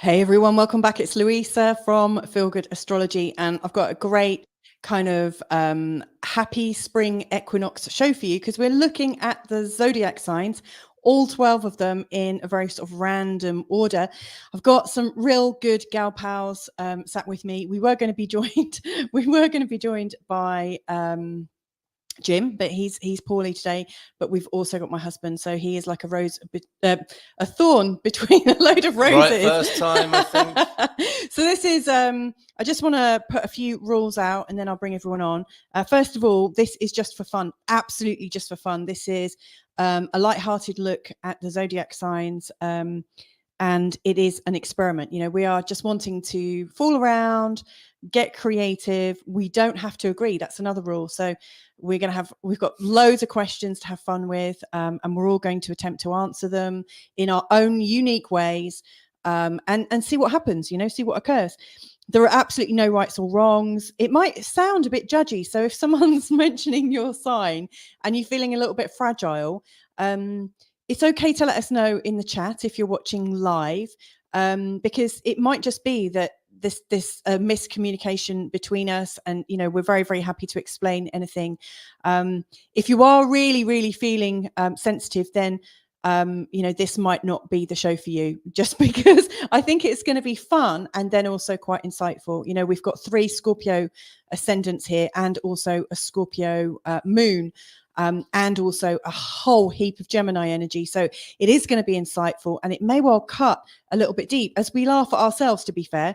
Hey everyone, welcome back. It's Louisa from Feel Good Astrology, and I've got a great kind of happy spring equinox show for you because we're looking at the zodiac signs, all 12 of them in a very sort of random order. I've got some real good gal pals sat with me. We were going to be joined by Jim, but he's poorly today. But we've also got my husband, so he is like a a thorn between a load of roses. Right, first time, I think. So this is I just want to put a few rules out, and then I'll bring everyone on. First of all, this is just for fun, absolutely just for fun. This is a light-hearted look at the zodiac signs. And it is an experiment. You know, we are just wanting to fool around, get creative. We don't have to agree. That's another rule. So we've got loads of questions to have fun with, and we're all going to attempt to answer them in our own unique ways, and see what happens, you know, see what occurs. There are absolutely no rights or wrongs. It might sound a bit judgy. So if someone's mentioning your sign and you're feeling a little bit fragile, it's okay to let us know in the chat if you're watching live, because it might just be that this miscommunication between us, and you know, we're very, very happy to explain anything. If you are really, really feeling sensitive, then you know, this might not be the show for you, just because I think it's going to be fun and then also quite insightful. You know, we've got 3 Scorpio ascendants here and also a Scorpio moon. And also a whole heap of Gemini energy. So it is going to be insightful, and it may well cut a little bit deep as we laugh at ourselves, to be fair.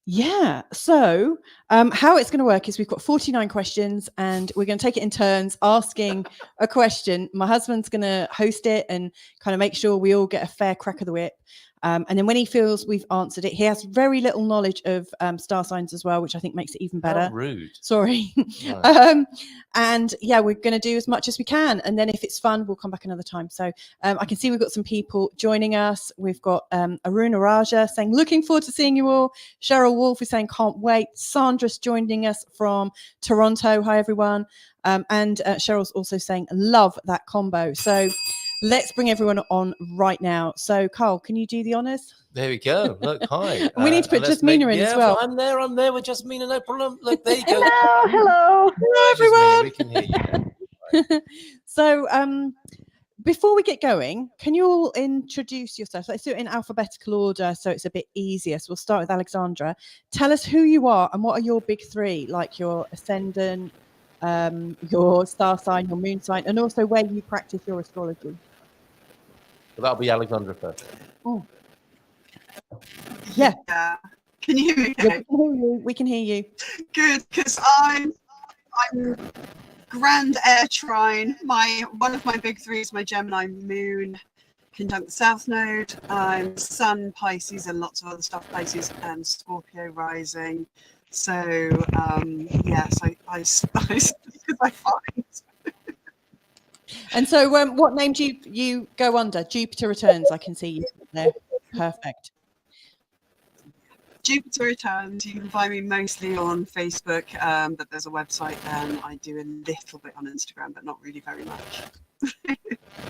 Yeah, so how it's going to work is we've got 49 questions, and we're going to take it in turns asking a question. My husband's going to host it and kind of make sure we all get a fair crack of the whip. And then when he feels we've answered it, he has very little knowledge of star signs as well, which I think makes it even better. How rude. Sorry. No. And yeah, we're going to do as much as we can. And then if it's fun, we'll come back another time. So I can see we've got some people joining us. We've got Aruna Raja saying, looking forward to seeing you all. Cheryl Wolf is saying, can't wait. Sandra's joining us from Toronto. Hi, everyone. And Cheryl's also saying, love that combo. So let's bring everyone on right now. So, Carl, can you do the honours? There we go. Look, hi. We need to put Jasmina in as well. I'm there with Jasmina, no problem. Look, there you go. Hello, everyone. Jasmina, we can hear you. So, before we get going, can you all introduce yourself? Let's do it in alphabetical order so it's a bit easier. So we'll start with Alexandra. Tell us who you are and what are your big 3, like your ascendant, your star sign, your moon sign, and also where you practice your astrology. So that'll be Alexandra first. Oh. Yeah. Can you hear me? Okay? We can hear you. Good, because I'm Grand Air Trine. One of my big 3 is my Gemini moon conjunct the South Node. I'm Sun, Pisces, and lots of other stuff, Pisces and Scorpio rising. So yes, I find. And so what name do you go under? Jupiter Returns. I can see you there. Perfect. Jupiter Returns. You can find me mostly on Facebook, but there's a website, and I do a little bit on Instagram, but not really very much.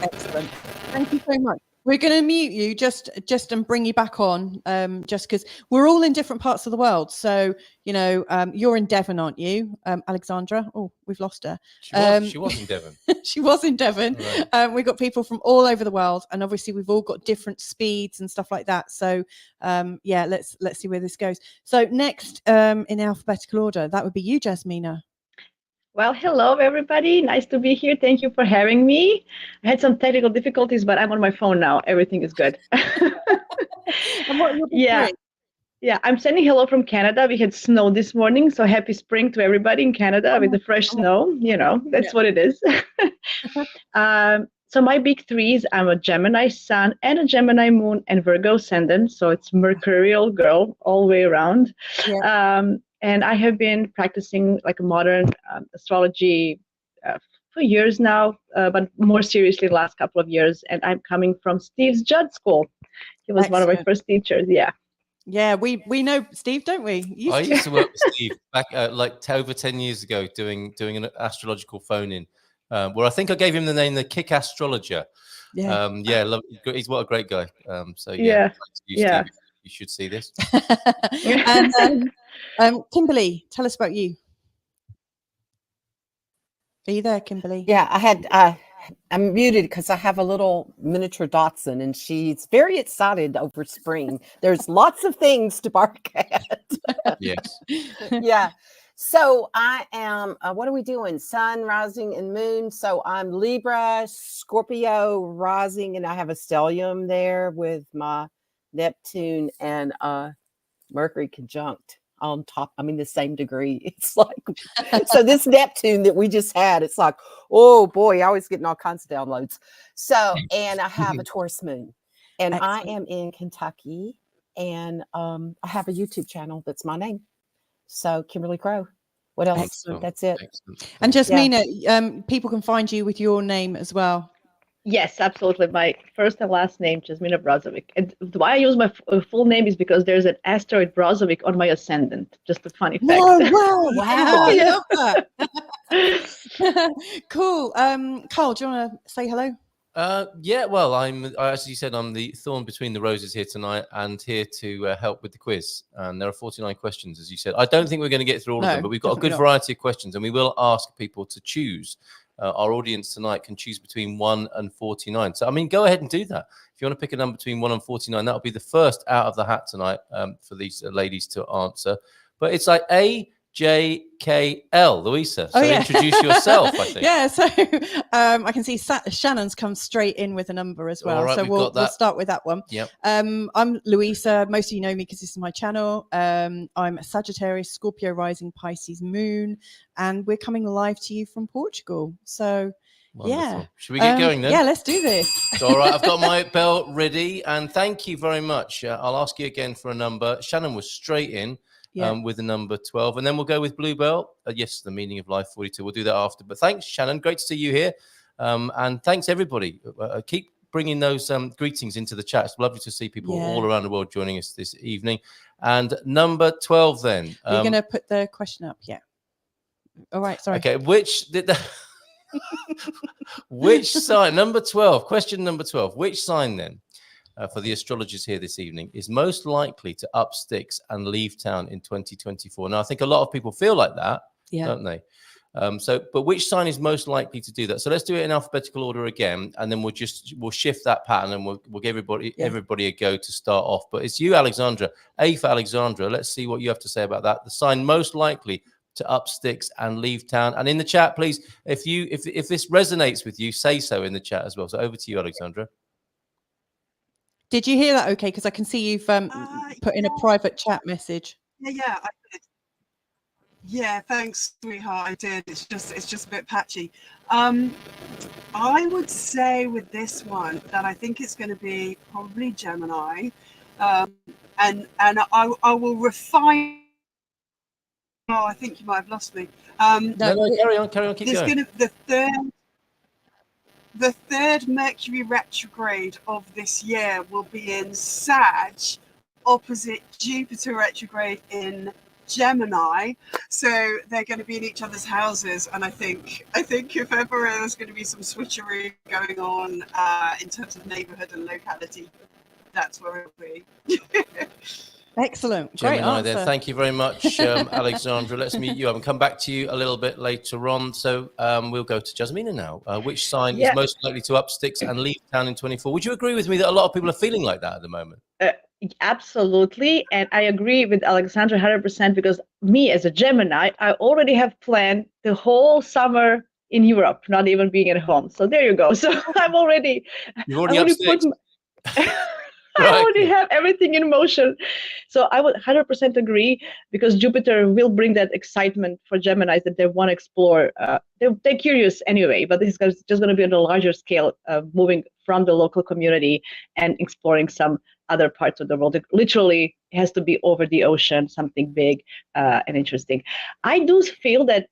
Excellent. Thank you so much. We're going to mute you just and bring you back on, just because we're all in different parts of the world. So, you know, you're in Devon, aren't you, Alexandra? Oh, we've lost her. She was in Devon. She was in Devon. Right. We've got people from all over the world, and obviously we've all got different speeds and stuff like that. So, yeah, let's see where this goes. So next, in alphabetical order, that would be you, Jasmina. Well, hello, everybody. Nice to be here. Thank you for having me. I had some technical difficulties, but I'm on my phone now. Everything is good. Yeah, I'm sending hello from Canada. We had snow this morning, so happy spring to everybody in Canada with the fresh snow. You know, that's what it is. So my big 3s, I'm a Gemini sun and a Gemini moon and Virgo ascendant. So it's mercurial girl all the way around. Yeah. And I have been practicing like a modern astrology for years now, but more seriously the last couple of years. And I'm coming from Steve's Judd School. He was one of my first teachers. Yeah. Yeah, we know Steve, don't we? I used to work with Steve back over 10 years ago doing an astrological phone-in, where I think I gave him the name the Kick Astrologer. Yeah. He's what a great guy. So Yeah. thanks to you, Yeah. Steve. You should see this. And Kimberly, tell us about you. Are you there, Kimberly? Yeah, I'm muted because I have a little miniature Dachshund and she's very excited over spring. There's lots of things to bark at. Yes. Yeah. So I am, what are we doing? Sun, rising, and moon. So I'm Libra, Scorpio, rising, and I have a stellium there with my Neptune and Mercury conjunct on top. I mean, the same degree. It's like, so this Neptune that we just had, it's like, oh boy, I always getting all kinds of downloads. So, and I have a Taurus moon, and Excellent. I am in Kentucky, and I have a YouTube channel that's my name. So Kimberly Crowe. What else? Excellent. That's it. Excellent. And Jasmina, people can find you with your name as well. Yes, absolutely. My first and last name, Jasmina Brozovic. And why I use my full name is because there's an asteroid Brozovic on my ascendant. Just a funny fact. No, wow. Wow. I love that. Cool. Carl, do you want to say hello? Yeah, well, as you said, I'm the thorn between the roses here tonight and here to help with the quiz. And there are 49 questions, as you said. I don't think we're going to get through all of them, but we've got a good variety of questions, and we will ask people to choose. Our audience tonight can choose between 1 and 49. So, I mean, go ahead and do that. If you want to pick a number between 1 and 49, that'll be the first out of the hat tonight for these ladies to answer. But it's like AJKL, Louisa. So introduce yourself, I think. Yeah, so I can see Shannon's come straight in with a number as well. Right, so we'll start with that one. Yep. I'm Louisa. Most of you know me because this is my channel. I'm a Sagittarius, Scorpio rising, Pisces moon, and we're coming live to you from Portugal. So wonderful. Yeah. Should we get going then? Yeah, let's do this. All right, I've got my bell ready, and thank you very much. I'll ask you again for a number. Shannon was straight in. With the number 12, and then we'll go with Bluebell. Yes, the meaning of life 42. We'll do that after. But thanks, Shannon. Great to see you here, and thanks everybody. Keep bringing those greetings into the chat. It's lovely to see people all around the world joining us this evening. And number 12, then you're going to put the question up, all right, sorry. Okay, which sign? Number 12. Question number 12. Which sign then? For the astrologers here this evening, is most likely to up sticks and leave town in 2024. Now, I think a lot of people feel like that, don't they? But which sign is most likely to do that? So let's do it in alphabetical order again, and then we'll shift that pattern, and we'll give everybody a go to start off. But it's you, Alexandra. A for Alexandra. Let's see what you have to say about that. The sign most likely to up sticks and leave town. And in the chat, please, if this resonates with you, say so in the chat as well. So over to you, Alexandra. Did you hear that okay? Because I can see you've put in a private chat message. Yeah, I did. Yeah, thanks, sweetheart. I did. It's just a bit patchy. I would say with this one that I think it's going to be probably Gemini, and I will refine. Oh, I think you might have lost me. No, carry on. Keep going. The third Mercury retrograde of this year will be in Sag, opposite Jupiter retrograde in Gemini. So they're going to be in each other's houses, and I think if ever there's going to be some switcheroo going on in terms of neighborhood and locality, that's where it'll be. Excellent. Gemini, great answer. then. Thank you very much, Alexandra. Let's meet you up and come back to you a little bit later on. So we'll go to Jasmina now. Which sign is most likely to up sticks and leave town in 24? Would you agree with me that a lot of people are feeling like that at the moment? Absolutely. And I agree with Alexandra 100% because me as a Gemini, I already have planned the whole summer in Europe, not even being at home. So there you go. So You've already up sticks. I already have everything in motion. So I would 100% agree because Jupiter will bring that excitement for Geminis that they want to explore. They're curious anyway, but this is just going to be on a larger scale, moving from the local community and exploring some other parts of the world. It literally has to be over the ocean, something big and interesting. I do feel that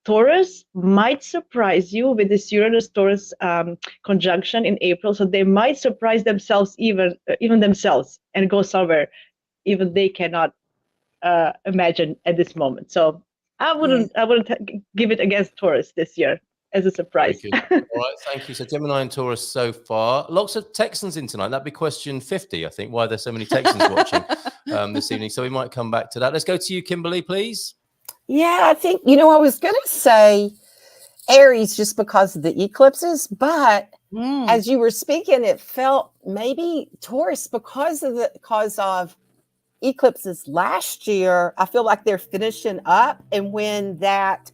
Taurus might surprise you with this Uranus-Taurus conjunction in April. So they might surprise themselves, even themselves, and go somewhere even they cannot imagine at this moment. So I wouldn't give it against Taurus this year. as a surprise. All right, thank you. So Gemini and Taurus so far. Lots of Texans in tonight. That'd be question 50, I think, why there's so many Texans watching this evening. So we might come back to that. Let's go to you, Kimberly, please. Yeah, I think, I was going to say Aries just because of the eclipses, but as you were speaking, it felt maybe Taurus because of eclipses last year. I feel like they're finishing up, and when that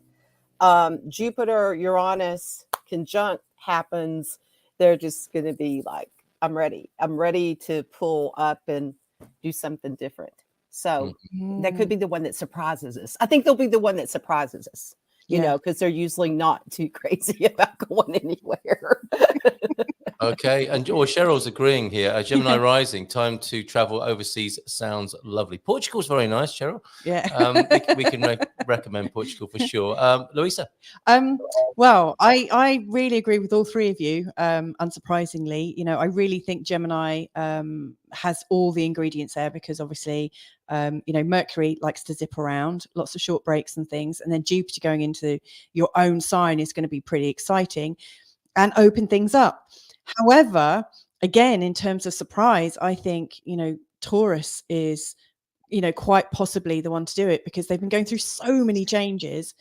Jupiter Uranus conjunct happens, they're just going to be like, I'm ready to pull up and do something different. So that could be the one that surprises us. I think they'll be the one that surprises us, because they're usually not too crazy about going anywhere. Okay, and Cheryl's agreeing here. Gemini rising, time to travel overseas sounds lovely. Portugal's very nice, Cheryl. Yeah. We can recommend Portugal for sure. Louisa. Well, I really agree with all three of you. Unsurprisingly, I really think Gemini has all the ingredients there because obviously, Mercury likes to zip around, lots of short breaks and things, and then Jupiter going into your own sign is going to be pretty exciting and open things up. However, again, in terms of surprise, I think, Taurus is, quite possibly the one to do it because they've been going through so many changes.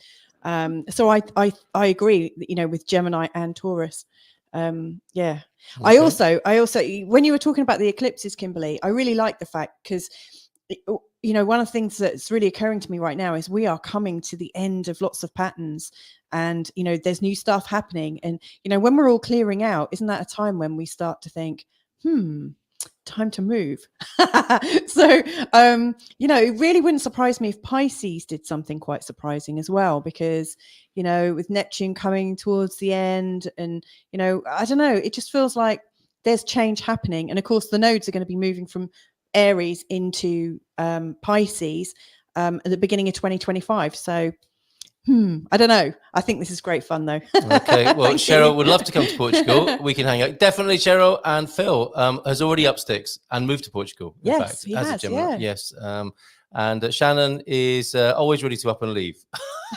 So I agree, with Gemini and Taurus. Yeah. Okay. I also, when you were talking about the eclipses, Kimberly, I really like the fact because, one of the things that's really occurring to me right now is we are coming to the end of lots of patterns and, there's new stuff happening. And, when we're all clearing out, isn't that a time when we start to think, time to move? So, it really wouldn't surprise me if Pisces did something quite surprising as well, because, with Neptune coming towards the end and, I don't know, it just feels like there's change happening. And of course, the nodes are going to be moving from Aries into Pisces at the beginning of 2025. So, I don't know. I think this is great fun, though. Okay. Well, Cheryl would love to come to Portugal. We can hang out. Definitely, Cheryl. And Phil has already up sticks and moved to Portugal. In fact, he has. Yeah. Yes. And Shannon is always ready to up and leave.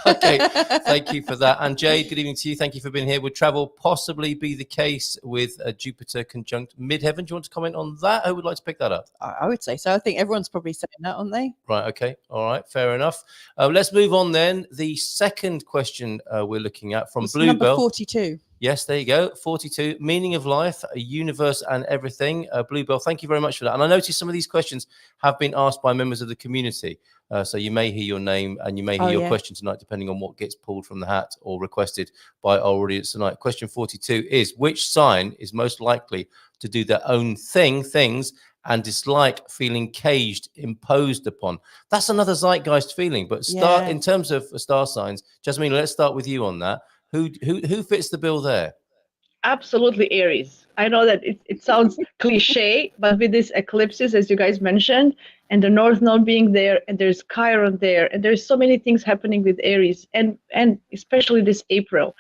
Okay, thank you for that. And Jade, good evening to you. Thank you for being here. Would travel possibly be the case with Jupiter conjunct midheaven? Do you want to comment on that? Who would like to pick that up? I would say so. I think everyone's probably saying that, aren't they? Right. Okay. All right. Fair enough. Let's move on then. The second question we're looking at from Bluebell. Number 42. Yes, there you go. 42, meaning of life, a universe and everything. Bluebell, thank you very much for that. And I noticed some of these questions have been asked by members of the community. So you may hear your name and you may hear your question tonight, depending on what gets pulled from the hat or requested by our audience tonight. Question 42 is, which sign is most likely to do their own things and dislike feeling caged, imposed upon? That's another zeitgeist feeling. But in terms of star signs, Jasmina, let's start with you on that. Who fits the bill there? Absolutely Aries. I know that it sounds cliche, but with these eclipses, as you guys mentioned, and the North Node being there, and there's Chiron there, and there's so many things happening with Aries, and especially this April,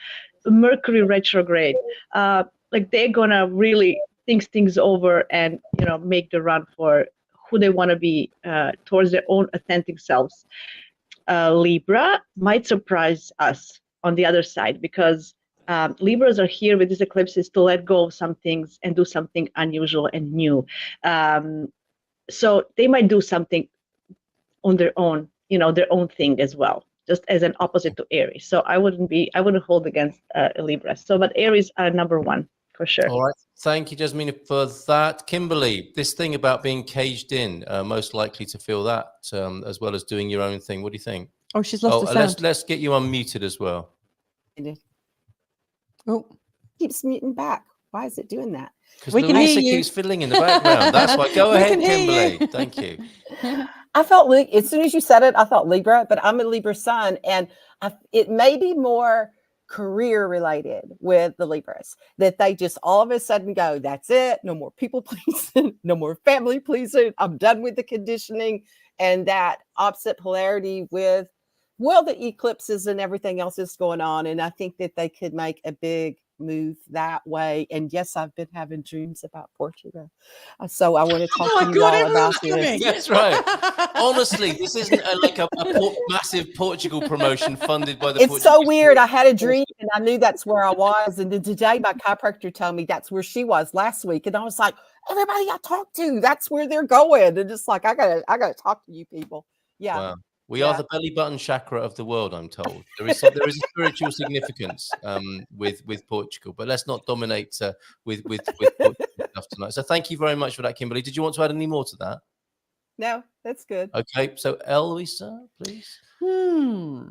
Mercury retrograde, like they're gonna really think things over and make the run for who they want to be towards their own authentic selves. Libra might surprise us on the other side because Libras are here with these eclipses to let go of some things and do something unusual and new. So they might do something on their own, their own thing as well, just as an opposite to Aries. So I wouldn't hold against Libra. So, but Aries are number one for sure. All right. Thank you, Jasmina, for that. Kimberly, this thing about being caged in, most likely to feel that as well as doing your own thing. What do you think? Oh, she's lost the sound. Let's get you unmuted as well. Oh, keeps muting back. Why is it doing that? Because Louisa keeps fiddling in the background. That's why. Go ahead, Kimberly. Thank you. I felt as soon as you said it, I thought Libra, but I'm a Libra sun, and it may be more career related with the Libras, that they just all of a sudden go, that's it, no more people pleasing, no more family pleasing, I'm done with the conditioning. And that opposite polarity with the eclipses and everything else is going on. And I think that they could make a big move that way. And yes, I've been having dreams about Portugal. So I want to talk Oh to my you God, all about everyone's coming. this. That's right. Honestly, this isn't a massive Portugal promotion funded by the It's so Portuguese weird. I had a dream and I knew that's where I was. And then today my chiropractor told me that's where she was last week. And I was like, everybody I talked to, that's where they're going. And it's like, I gotta talk to you people. Yeah. Wow. We are the belly button chakra of the world, I'm told. There is a spiritual significance with Portugal, but let's not dominate with Portugal stuff tonight. So thank you very much for that, Kimberly. Did you want to add any more to that? No, that's good. Okay, so Louisa, please.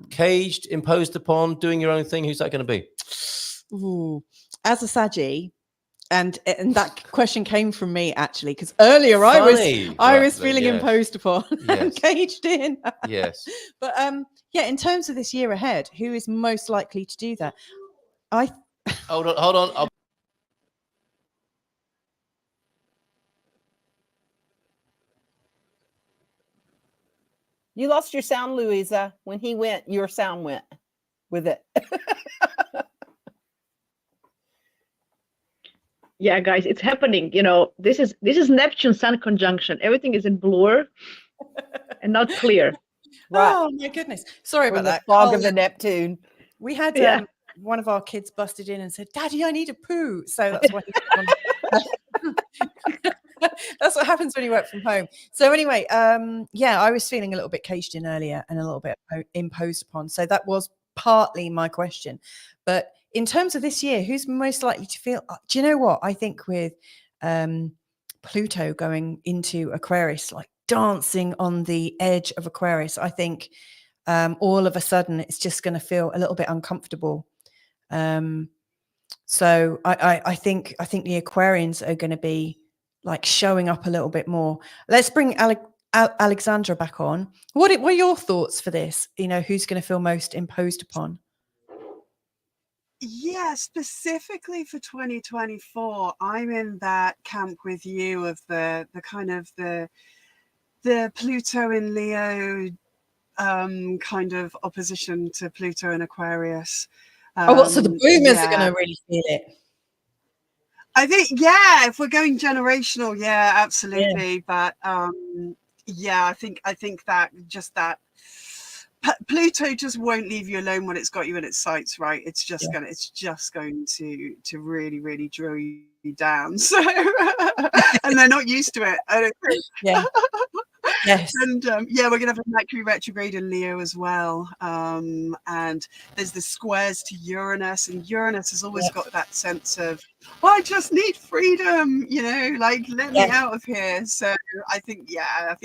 Caged, imposed upon, doing your own thing. Who's that going to be? Ooh. As a Saggy, and that question came from me actually, because earlier I was feeling imposed upon and caged in. Yes. But yeah, in terms of this year ahead, who is most likely to do that? Hold on. You lost your sound, Louisa. When he went, your sound went with it. Yeah, guys, it's happening. You know, this is Neptune Sun conjunction. Everything is in blur and not clear. Right. Oh my goodness. Sorry about that. Fog of the Neptune. We had one of our kids busted in and said, "Daddy, I need a poo." So that's why that's what happens when you work from home. So anyway, yeah, I was feeling a little bit caged in earlier and a little bit imposed upon. So that was partly my question. But in terms of this year, who's most likely to feel, do you know what? I think with Pluto going into Aquarius, like dancing on the edge of Aquarius, I think all of a sudden it's just going to feel a little bit uncomfortable. So I think the Aquarians are going to be like showing up a little bit more. Let's bring Alexandra back on. What are your thoughts for this? You know, who's going to feel most imposed upon? Yeah, specifically for 2024, I'm in that camp with you of the kind of the Pluto in Leo kind of opposition to Pluto in Aquarius. So the boomers are going to really feel it. I think, yeah, if we're going generational, yeah, absolutely. Yeah. But yeah, I think that just that Pluto just won't leave you alone when it's got you in its sights, right? It's just going to really, really drill you down. So and they're not used to it, I don't think. Yeah. Yes. And yeah, we're gonna have a Mercury retrograde in Leo as well. And there's the squares to Uranus, and Uranus has always got that sense of, I just need freedom, you know, like let me out of here. So I think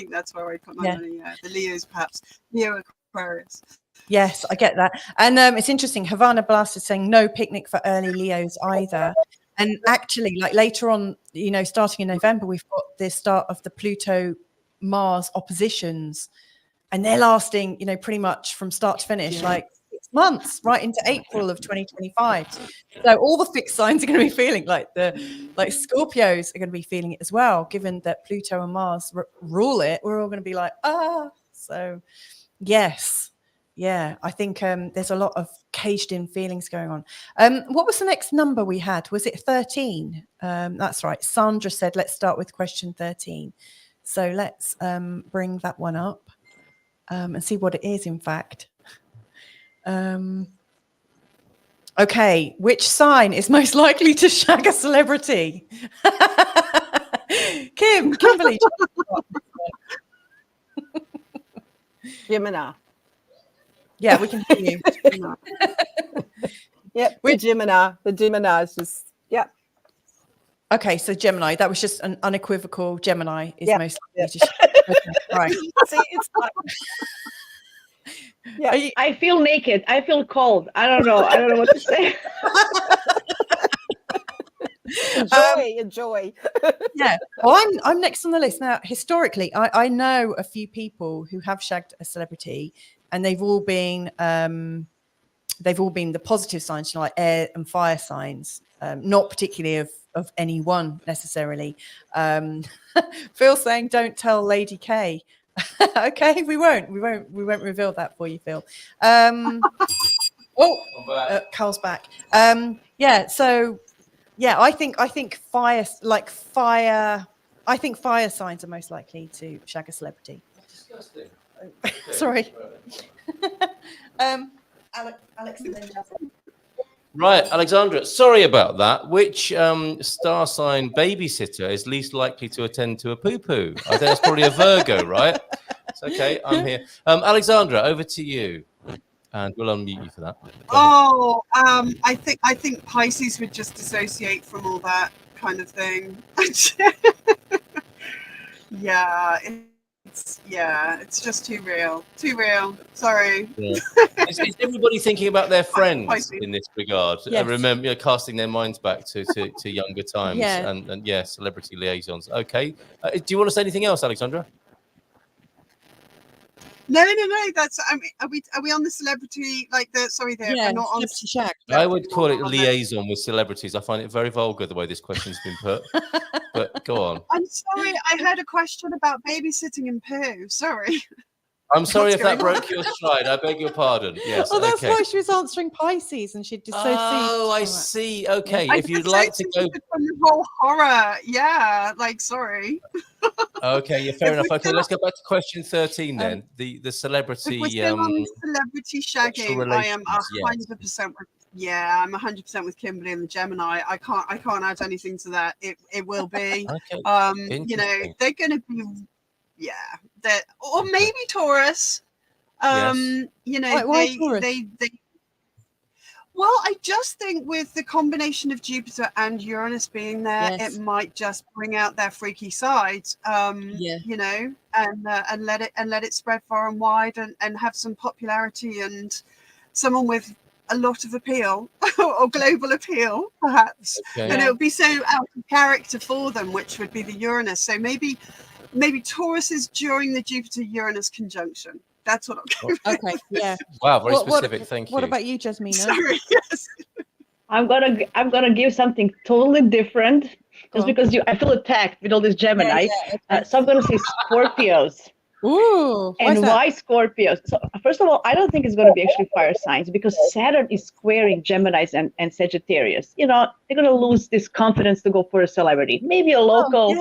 that's where I put my money. The Leos, perhaps Leo, Aquarius. Yes, I get that. And it's interesting. Havana Blast is saying no picnic for early Leos either. And actually, like later on, you know, starting in November, we've got the start of the Pluto Mars oppositions, and they're lasting, you know, pretty much from start to finish, like 6 months, right into April of 2025. So all the fixed signs are going to be feeling like Scorpios are going to be feeling it as well, given that Pluto and Mars rule it. We're all going to be like, so yes. Yeah, I think there's a lot of caged in feelings going on. What was the next number we had? Was it 13? That's right. Sandra said, let's start with question 13. So let's bring that one up and see what it is, in fact. Okay, which sign is most likely to shag a celebrity? Kimberly. Gemini. Yeah, we can hear you. Yep, the Gemini is just, Okay, so Gemini, that was just an unequivocal Gemini is most likely to okay, right. See, it's like, I feel naked. I feel cold. I don't know what to say. Enjoy. Yeah. Well, I'm next on the list. Now, historically, I know a few people who have shagged a celebrity, and they've all been the positive signs, you know, like air and fire signs, not particularly of anyone necessarily. Phil saying, don't tell Lady K. Okay, we won't reveal that for you, Phil. I'm back. Carl's back. So I think fire, like fire. I think fire signs are most likely to shag a celebrity. Disgusting. Sorry. Alex and then Jasmine. Right, Alexandra, sorry about that. Which star sign babysitter is least likely to attend to a poo-poo? I think that's probably a Virgo, right? It's okay, I'm here. Alexandra, over to you. And we'll unmute you for that. I think Pisces would just dissociate from all that kind of thing. It's just too real. Sorry. Yeah. Is everybody thinking about their friends Pisces. in this regard? Yes. Remember, casting their minds back to younger times Yeah. and celebrity liaisons. Okay. Do you want to say anything else, Alexandra? No. That's. I mean, are we on the celebrity? Like the Yeah, we're not on. celebrity shag. I would call it liaison with celebrities. I find it very vulgar the way this question's been put. But go on. I'm sorry. I had a question about babysitting and poo. Sorry. I'm sorry What's if that going on? broke your stride. I beg your pardon. Yes. Oh, that's okay. why she was answering Pisces and she'd dissociate. Oh, I from it. see. Okay. I If you'd like to go. dissociated from the whole horror. Yeah. Like, sorry. Okay, yeah, fair If enough. we're Okay, still let's go back to question 13 then. The If celebrity we're still on celebrity sexual shagging, I am relations, 100% with. Yeah, I'm 100% with Kimberly and the Gemini. I can't add anything to that. It will be. Okay. You know, Interesting. they're going to be. That or maybe Taurus. Yes. You know, Why Taurus? they. Well, I just think with the combination of Jupiter and Uranus being there, Yes. it might just bring out their freaky side. You know, and let it spread far and wide and have some popularity and someone with a lot of appeal or global appeal, perhaps. Okay. And it would be so out of character for them, which would be the Uranus. So maybe Taurus is during the Jupiter-Uranus conjunction. That's what I'm going with. Okay, yeah. Wow, very What- specific. Thank you. What about you, Jasmina? Sorry, yes. I'm gonna give something totally different, Go just on. because I feel attacked with all this Gemini. So I'm gonna say Scorpios. Ooh, And why Scorpios? So first of all, I don't think it's going to be actually fire signs because Saturn is squaring Geminis and Sagittarius. You know, they're going to lose this confidence to go for a celebrity. Maybe a local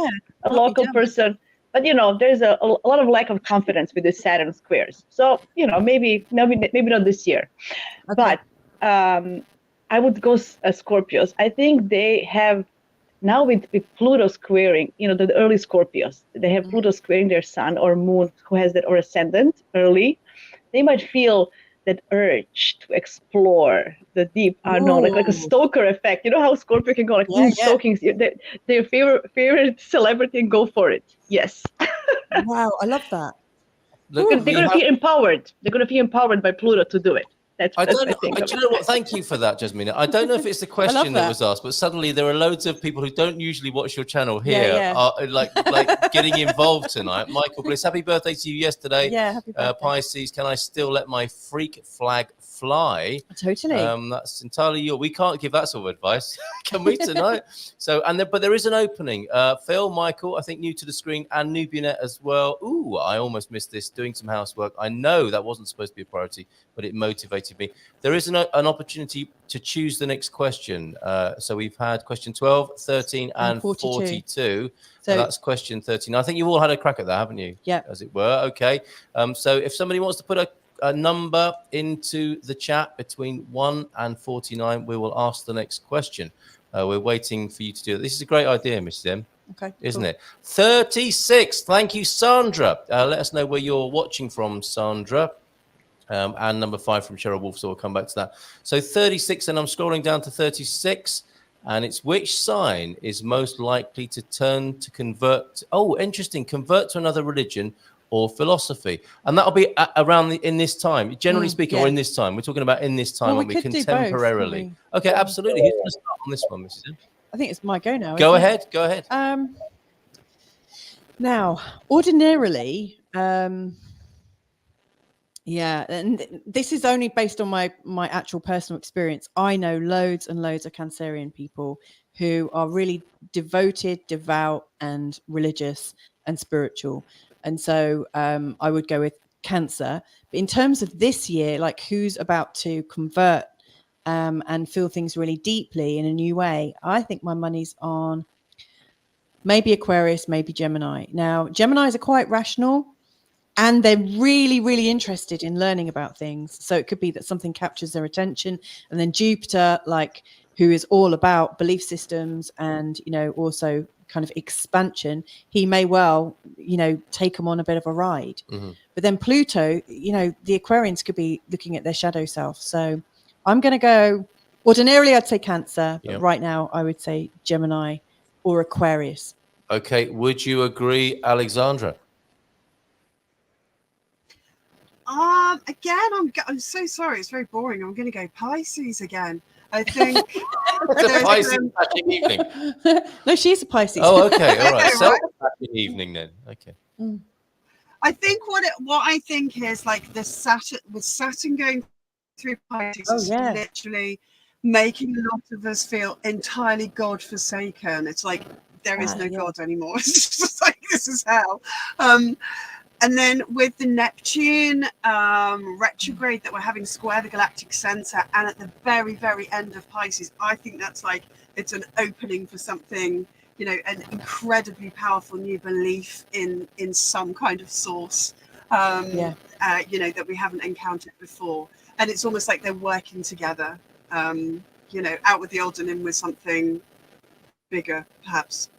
person, but you know, there's a lot of lack of confidence with the Saturn squares. So you know, maybe not this year, but I would go Scorpios. I think they have. Now with Pluto squaring, you know, the early Scorpios, they have Pluto squaring their sun or moon who has that or ascendant early. They might feel that urge to explore the deep unknown, like a stalker effect. You know how Scorpio can go like stalking their favorite celebrity and go for it. Yes. Wow, I love that. They're going to feel empowered. They're going to feel empowered by Pluto to do it. Do you know what? Thank you for that, Jasmina. I don't know if it's the question that was asked, but suddenly there are loads of people who don't usually watch your channel here, are like getting involved tonight. Michael Bliss, happy birthday to you yesterday. Yeah, happy birthday. Pisces, can I still let my freak flag fly? Totally. That's entirely your. We can't give that sort of advice, can we tonight? But there is an opening. Phil, Michael, I think new to the screen, and Nubianet as well. Ooh, I almost missed this. Doing some housework. I know that wasn't supposed to be a priority, but it motivated me. There is an opportunity to choose the next question. So we've had question 12, 13, and 42. So that's question 13. I think you've all had a crack at that, haven't you? Yeah. As it were. Okay. So if somebody wants to put a number into the chat between 1 and 49, we will ask the next question. We're waiting for you to do it. This is a great idea, Mrs. M. Okay. Isn't it? 36. Thank you, Sandra. Let us know where you're watching from, Sandra. And number 5 from Cheryl Wolf, so we'll come back to that. So 36, and I'm scrolling down to 36, and it's which sign is most likely to convert? Oh, interesting. Convert to another religion or philosophy, and that'll be around in this time. Generally speaking, or in this time. We're talking about in this time, Well, aren't we? Contemporarily. Okay, absolutely. Who's going to start on this one, Mrs. M? I think it's my go now. Go ahead. Go ahead. Now, ordinarily. Yeah, and this is only based on my actual personal experience. I know loads and loads of Cancerian people who are really devoted, devout, and religious and spiritual. And so I would go with Cancer. But in terms of this year, like who's about to convert and feel things really deeply in a new way, I think my money's on maybe Aquarius, maybe Gemini. Now, Geminis are quite rational and they're really, really interested in learning about things. So it could be that something captures their attention. And then Jupiter, like, who is all about belief systems and, you know, also kind of expansion, he may well, you know, take them on a bit of a ride. But then Pluto, you know, the Aquarians could be looking at their shadow self. So I'm going to go, ordinarily I'd say Cancer, but right now I would say Gemini or Aquarius. Okay. Would you agree, Alexandra? Again, I'm so sorry. It's very boring. I'm going to go Pisces again. I think It's a Pisces flashing evening. No, she's a Pisces. Oh, okay. All right. Okay, So right. flashing evening then. Okay. I think what I think is like the Saturn going through Pisces is literally making a lot of us feel entirely God-forsaken. It's like there is no God anymore. It's just like this is hell. And then with the Neptune retrograde that we're having square the galactic center, and at the very, very end of Pisces, I think that's like it's an opening for something, you know, an incredibly powerful new belief in some kind of source, you know, that we haven't encountered before. And it's almost like they're working together, you know, out with the old and in with something bigger, perhaps.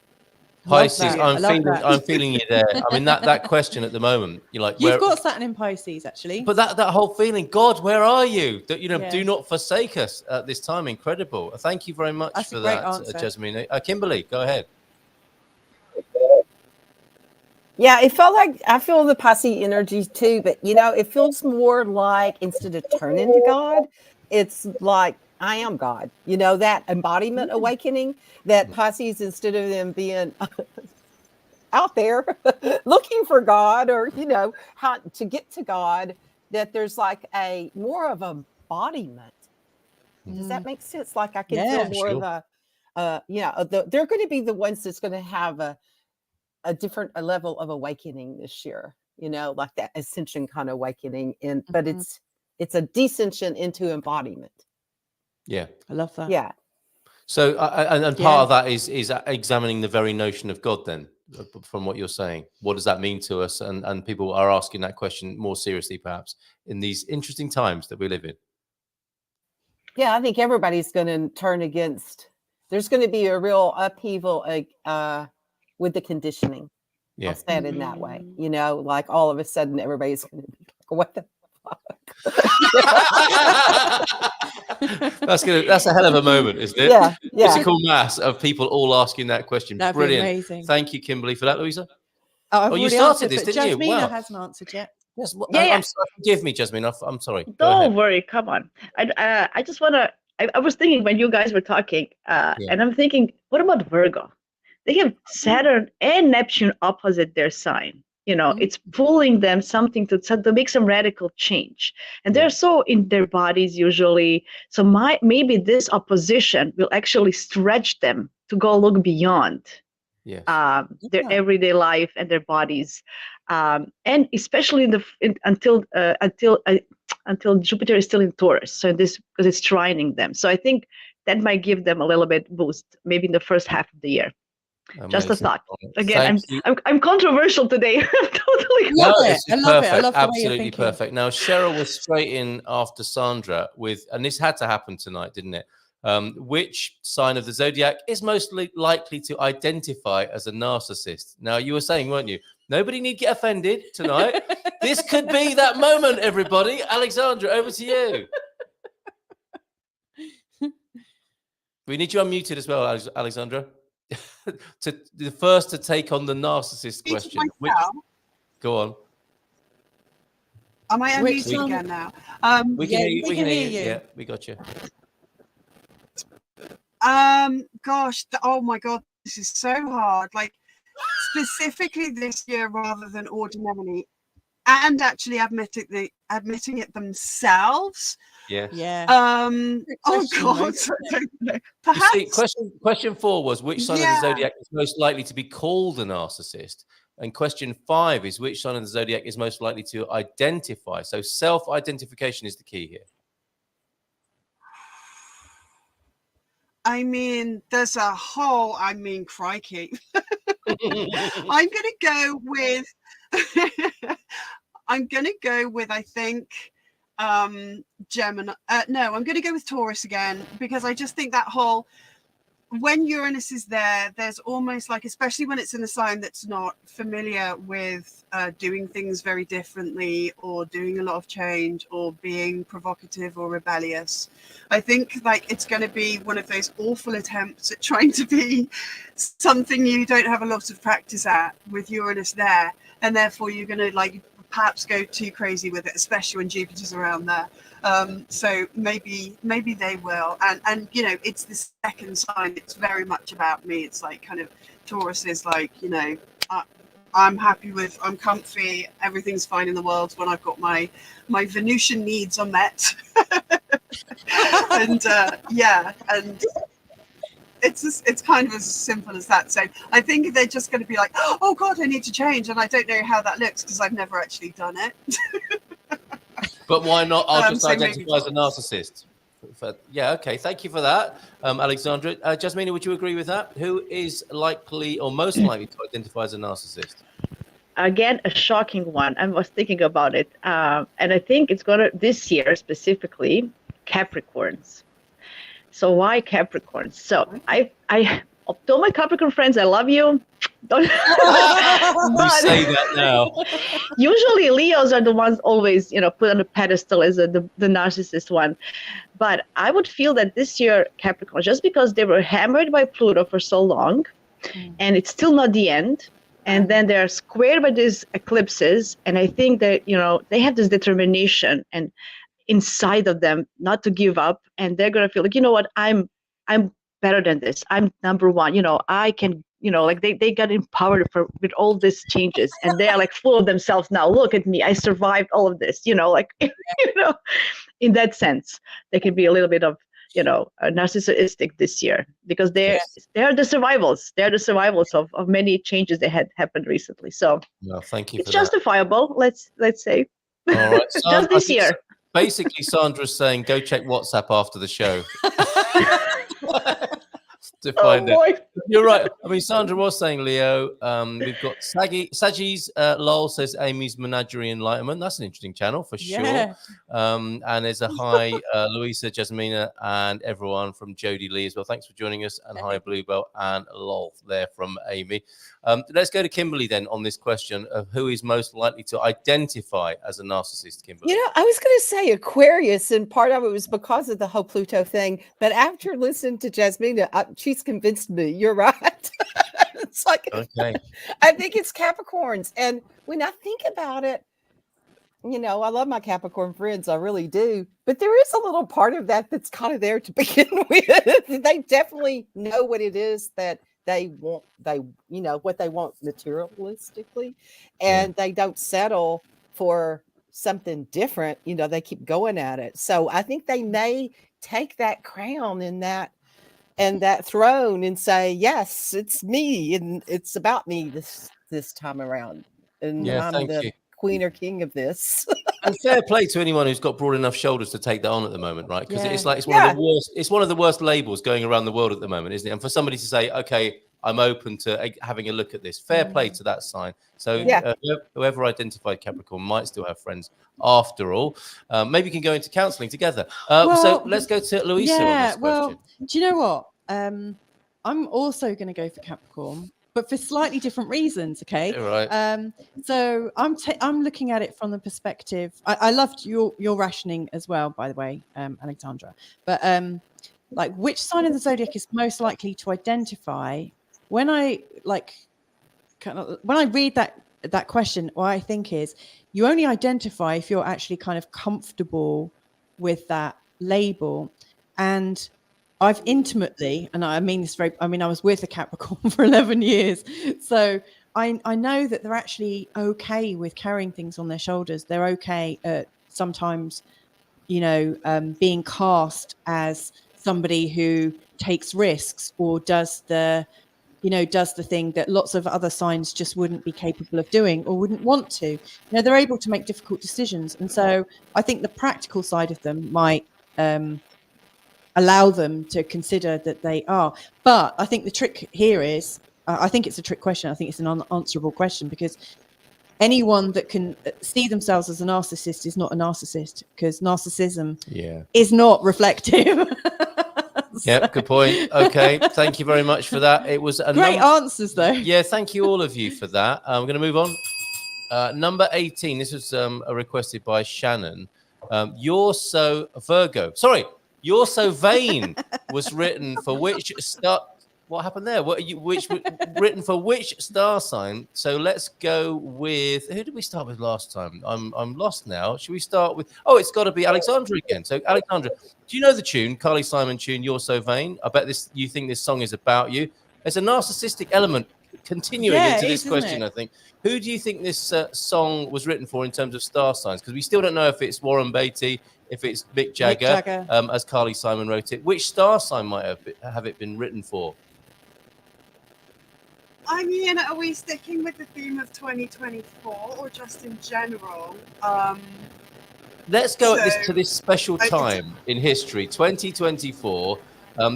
Pisces, I'm feeling you there. I mean, that question at the moment, you're like, you've got Saturn in Pisces, actually. But that whole feeling, God, where are you? That, you know, do not forsake us at this time. Incredible. Thank you very much for that, Jasmina. Kimberly, go ahead. Yeah, it felt like I feel the Pisces energy too, but you know, it feels more like instead of turning to God, it's like I am God. You know, that embodiment awakening that Pisces, instead of them being out there looking for God or, you know, how to get to God, that there's like a more of a embodiment. Does that make sense? Like I can feel more of a, they're going to be the ones that's going to have a different level of awakening this year, you know, like that ascension kind of awakening but it's a descension into embodiment. Yeah. I love that. Yeah. So, and part of that is examining the very notion of God then, from what you're saying. What does that mean to us? And people are asking that question more seriously, perhaps, in these interesting times that we live in. Yeah, I think everybody's going to turn against, there's going to be a real upheaval with the conditioning. Yeah. I'll say it in that way. You know, like all of a sudden everybody's going to be like, what the fuck? That's a hell of a moment, isn't it? Yeah. Physical mass of people all asking that question. That'd Brilliant. be amazing. Thank you, Kimberly, for that, Louisa. Oh, you started this, didn't you? Jasmina Wow. hasn't answered yet. Yes. I'm sorry. Forgive me, Jasmine. I'm sorry. Don't worry. Come on. I just want to. I was thinking when you guys were talking, and I'm thinking, what about Virgo? They have Saturn and Neptune opposite their sign. You know, it's pulling them something to make some radical change. And they're so in their bodies usually. So maybe this opposition will actually stretch them to go look beyond their everyday life and their bodies. And especially until Jupiter is still in Taurus. So because it's trining them. So I think that might give them a little bit boost, maybe in the first half of the year. Amazing. Just a thought. Again, I'm controversial today. Totally love it. I love it. I love absolutely perfect. Now Cheryl was straight in after Sandra with, and this had to happen tonight, didn't it? Which sign of the zodiac is most likely to identify as a narcissist? Now you were saying, weren't you? Nobody need get offended tonight. This could be that moment, everybody. Alexandra, over to you. We need you unmuted as well, Alexandra. To the first to take on the narcissist question. Go on. Am I unmuted again now? We can hear you. Yeah, we got you. Gosh, oh my God, this is so hard. Like specifically this year rather than ordinarily, and actually admitting it themselves. Yeah. Oh God. Perhaps. See, question 4 was which sign of the zodiac is most likely to be called a narcissist? And question 5 is which sign of the zodiac is most likely to identify? So self-identification is the key here. I mean, there's a whole, I mean, crikey. I'm going to go with, I think, Gemini. No, I'm going to go with Taurus again, because I just think that whole, when Uranus is there, there's almost like, especially when it's in a sign that's not familiar with doing things very differently, or doing a lot of change, or being provocative or rebellious. I think like it's going to be one of those awful attempts at trying to be something you don't have a lot of practice at with Uranus there. And therefore you're going to like perhaps go too crazy with it, especially when Jupiter's around there. So maybe they will. And you know, it's the second sign. It's very much about me. It's like kind of Taurus is like, you know, I'm happy with, I'm comfy, everything's fine in the world when I've got my Venusian needs are met. And and it's kind of as simple as that. So I think they're just going to be like, oh God, I need to change, and I don't know how that looks because I've never actually done it. But why not? I'll just so identify as a narcissist. Yeah, okay. Thank you for that, Alexandra. Jasmina, would you agree with that? Who is likely or most likely to identify as a narcissist? Again, a shocking one. I was thinking about it. And I think it's going to, this year specifically, Capricorns. So why Capricorns? So I told my Capricorn friends, I love you. Don't You say that now. Usually Leos are the ones always, you know, put on a pedestal as the narcissist one. But I would feel that this year Capricorn, just because they were hammered by Pluto for so long, and it's still not the end. And then they're squared by these eclipses. And I think that, you know, they have this determination and inside of them not to give up. And they're going to feel like, you know what, I'm better than this. I'm number one. You know, I can, you know, like they got empowered with all these changes, and they are like full of themselves now. Look at me. I survived all of this, you know, like, you know, in that sense, they can be a little bit of, you know, narcissistic this year because they're the survivals. They're the survivals of many changes that had happened recently. So no, thank you. It's justifiable. Let's say. All right. Just this year. Basically, Sandra's saying, go check WhatsApp after the show. To find it. You're right. I mean, Sandra was saying Leo. We've got Saggy's lol says Amy's Menagerie Enlightenment. That's an interesting channel for sure. And there's a hi Louisa, Jasmina, and everyone from Jodie Lee as well. Thanks for joining us. And hi Bluebell and lol there from Amy. Let's go to Kimberly then on this question of who is most likely to identify as a narcissist. Kimberly, you know, I was going to say Aquarius, and part of it was because of the whole Pluto thing. But after listening to Jasmina, she's convinced me. You're right. It's like, okay. I think it's Capricorns, and when I think about it, you know, I love my Capricorn friends, I really do. But there is a little part of that that's kind of there to begin with. They definitely know what it is that they want, you know, what they want materialistically, and they don't settle for something different. You know, they keep going at it. So I think they may take that crown and that throne and say, yes, it's me, and it's about me this time around, and I'm the queen or king of this. And fair play to anyone who's got broad enough shoulders to take that on at the moment, right? Because it's like it's one of the worst labels going around the world at the moment, isn't it? And for somebody to say, okay, I'm open to having a look at this, fair play to that sign. So whoever identified Capricorn might still have friends after all. Maybe you can go into counselling together. So let's go to Louisa on this question. Do you know what? I'm also going to go for Capricorn, but for slightly different reasons. Okay. Right. So I'm looking at it from the perspective. I loved your rationing as well, by the way, Alexandra. But like, which sign of the zodiac is most likely to identify? When I read that question, what I think is you only identify if you're actually kind of comfortable with that label. And I've intimately, and I mean this I was with a Capricorn for 11 years. So I know that they're actually okay with carrying things on their shoulders. They're okay at sometimes, you know, being cast as somebody who takes risks or does the does the thing that lots of other signs just wouldn't be capable of doing or wouldn't want to. They're able to make difficult decisions. And so I think the practical side of them might allow them to consider that they are. But I think the trick here is, I think it's a trick question. I think it's an unanswerable question, because anyone that can see themselves as a narcissist is not a narcissist, because narcissism is not reflective. Yep, good point. Okay, thank you very much for that. It was a great answers, though. Yeah, thank you all of you for that. We're going to move on. Number 18. This was requested by Shannon. You're so vain was written for which star? What happened there? Written for which star sign? So let's go with, who did we start with last time? I'm lost now. Should we start with? Oh, it's got to be Alexandra again. So Alexandra, do you know the tune, Carly Simon tune, "You're So Vain"? I bet you think this song is about you. There's a narcissistic element continuing into this question. I think. Who do you think this song was written for in terms of star signs? Because we still don't know if it's Warren Beatty, if it's Mick Jagger. As Carly Simon wrote it. Which star sign might have it been written for? I mean, are we sticking with the theme of 2024 or just in general? Let's go to this special time in history, 2024.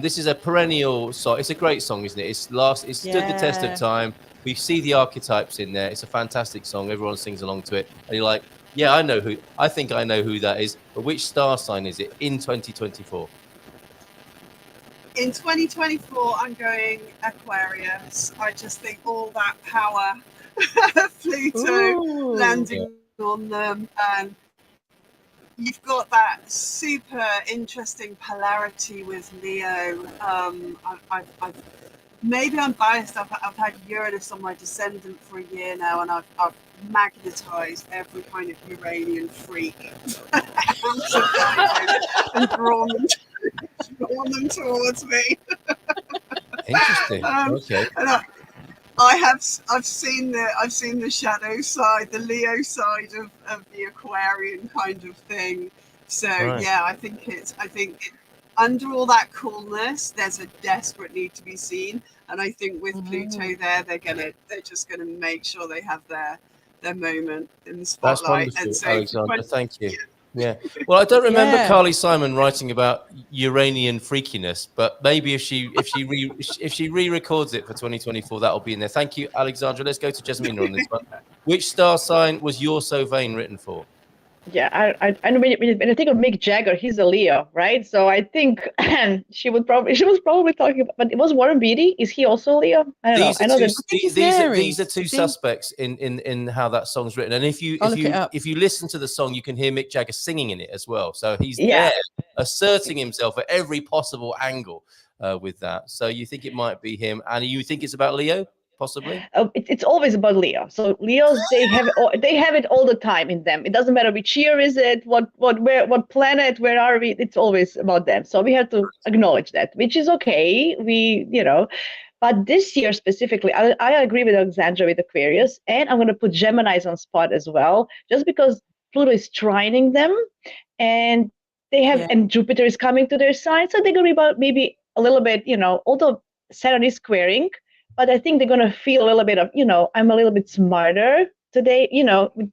This is a perennial song. It's a great song, isn't it? It stood the test of time. We see the archetypes in there. It's a fantastic song. Everyone sings along to it. And you're like, yeah, I think I know who that is. But which star sign is it in 2024? In 2024, I'm going Aquarius. I just think all that power, Pluto landing on them, and you've got that super interesting polarity with Leo. Maybe I'm biased. I've had Uranus on my descendant for a year now, and I've magnetized every kind of Uranian freak and drawn them towards me. Interesting. Okay. And I've seen the shadow side, the Leo side of the Aquarian kind of thing. So yeah, I think under all that coolness, there's a desperate need to be seen, and I think with Pluto there, they're just gonna make sure they have their moment in the spotlight. That's wonderful, Alexandra. Thank you. Yeah. Well, I don't remember Carly Simon writing about Uranian freakiness, but maybe if she re-records it for 2024, that'll be in there. Thank you, Alexandra. Let's go to Jasmina on this one. Which star sign was "You're So Vain" written for? Yeah, I when I think of Mick Jagger, he's a Leo, right? So I think she was probably talking about, but it was Warren Beatty. Is he also Leo? I don't know. I know these are two suspects in how that song's written. And if you listen to the song, you can hear Mick Jagger singing in it as well. So he's there asserting himself at every possible angle with that. So you think it might be him, and you think it's about Leo? Possibly. It's always about Leo. So Leos, they have it all the time in them. It doesn't matter which year is it, what planet, where are we? It's always about them. So we have to acknowledge that, which is okay. But this year specifically, I agree with Alexandra with Aquarius, and I'm going to put Geminis on spot as well, just because Pluto is trining them, and they have and Jupiter is coming to their side, so they're going to be about maybe a little bit, although Saturn is squaring. But I think they're going to feel a little bit of, I'm a little bit smarter today.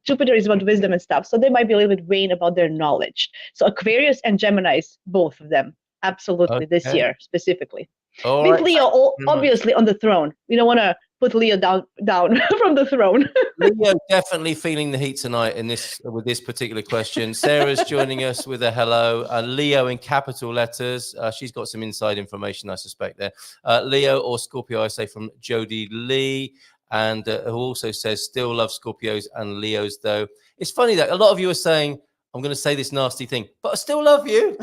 Jupiter is about wisdom and stuff. So they might be a little bit vain about their knowledge. So Aquarius and Geminis, both of them, absolutely this year specifically. With Leo, obviously, on the throne. We don't want to put Leo down from the throne. Leo definitely feeling the heat tonight with this particular question. Sarah's joining us with a hello. Leo in capital letters. She's got some inside information, I suspect, there. Leo or Scorpio, I say, from Jodie Lee. And who also says, still love Scorpios and Leos, though. It's funny that a lot of you are saying, I'm going to say this nasty thing, but I still love you.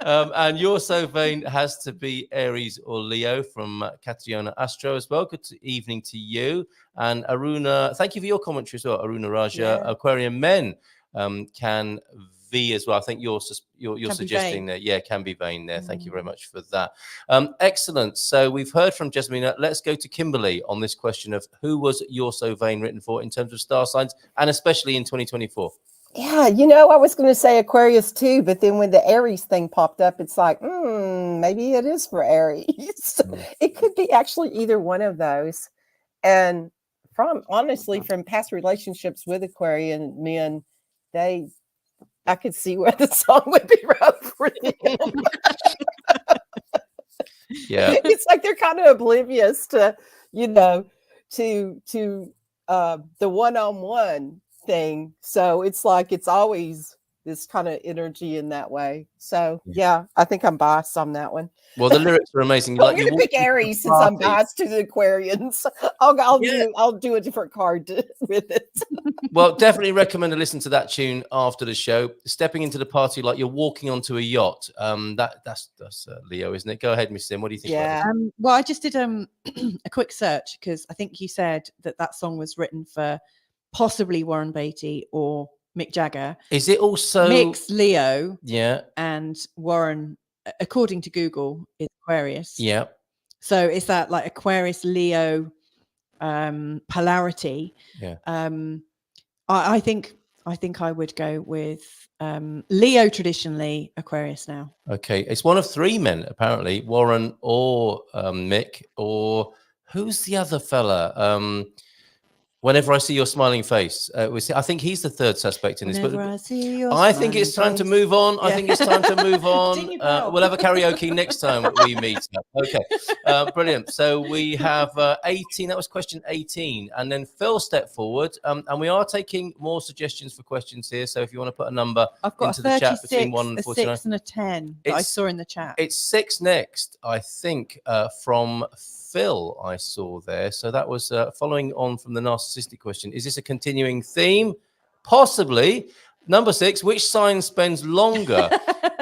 And "You're So Vain" has to be Aries or Leo from Catriona Astro as well. Good evening to you. And Aruna, thank you for your commentary as well. Aruna Raja, Aquarian men can V as well. I think you're suggesting that, can be vain there. Thank you very much for that. Excellent. So we've heard from Jasmina. Let's go to Kimberly on this question of who was "You're So Vain" written for in terms of star signs, and especially in 2024. Yeah, I was going to say Aquarius too, but then when the Aries thing popped up, it's like, maybe it is for Aries. It could be actually either one of those. And honestly, from past relationships with Aquarian men, I could see where the song would be rough for them. Yeah. It's like they're kind of oblivious to, to the one-on-one thing. So it's like it's always this kind of energy in that way. So yeah, I think I'm biased on that one. Well, the lyrics are amazing. I'm gonna pick Aries since I'm biased to the Aquarians. I'll do a different card with it. Well, definitely recommend to listen to that tune after the show. Stepping into the party like you're walking onto a yacht. That's Leo, isn't it? Go ahead, Miss Sim. What do you think? Yeah. Well, I just did a quick search because I think you said that song was written for possibly Warren Beatty or Mick Jagger. Is it also Mick's Leo? Yeah. And Warren, according to Google, is Aquarius. Yeah. So it's that like Aquarius Leo polarity. Yeah. I think I would go with Leo traditionally, Aquarius now. Okay. It's one of three men, apparently. Warren or Mick, or who's the other fella? Whenever I see your smiling face, I think he's the third suspect in this. But I think it's time to move on. I think it's time to move on. We'll have a karaoke next time we meet up. Okay, brilliant. So we have 18. That was question 18, and then Phil stepped forward, and we are taking more suggestions for questions here. So if you want to put a number into the chat between 1 and 49, 6 and a 10 that I saw in the chat. It's 6 next, I think, from Phil I saw there. So that was following on from the narcissistic question. Is this a continuing theme? Possibly. Number 6, which sign spends longer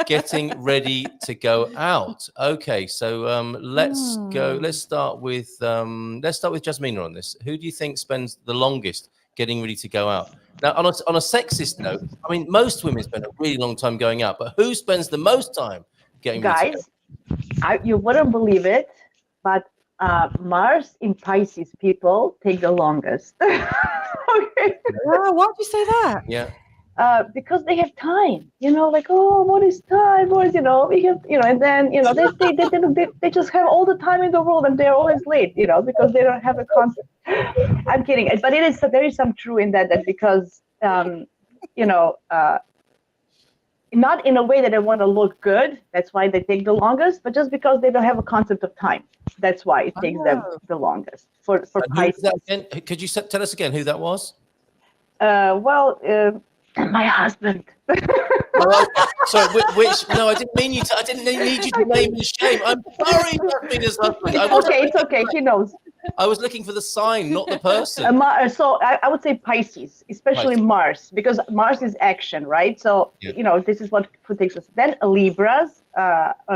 getting ready to go out? Okay, so let's go. Let's start with Jasmina on this. Who do you think spends the longest getting ready to go out? Now, on a sexist note, I mean, most women spend a really long time going out, but who spends the most time getting ready to go out? You wouldn't believe it, but Mars in Pisces people take the longest. Okay. Wow, why would you say that? Yeah. Because they have time, like, oh, what is time? What is, we have, and then, they just have all the time in the world and they're always late, because they don't have a concept. I'm kidding. But there is some true in that because, not in a way that they want to look good. That's why they take the longest, but just because they don't have a concept of time. That's why it takes them the longest. For Pisces. Could you tell us again who that was? My husband. Sorry, which? No, I didn't mean you. I didn't need you to name his shame. I'm sorry, Jasmina's husband. It's okay. He knows. I was looking for the sign, not the person. So I would say Pisces, especially Mars, because Mars is action, right? So this is what takes us. Then Libras,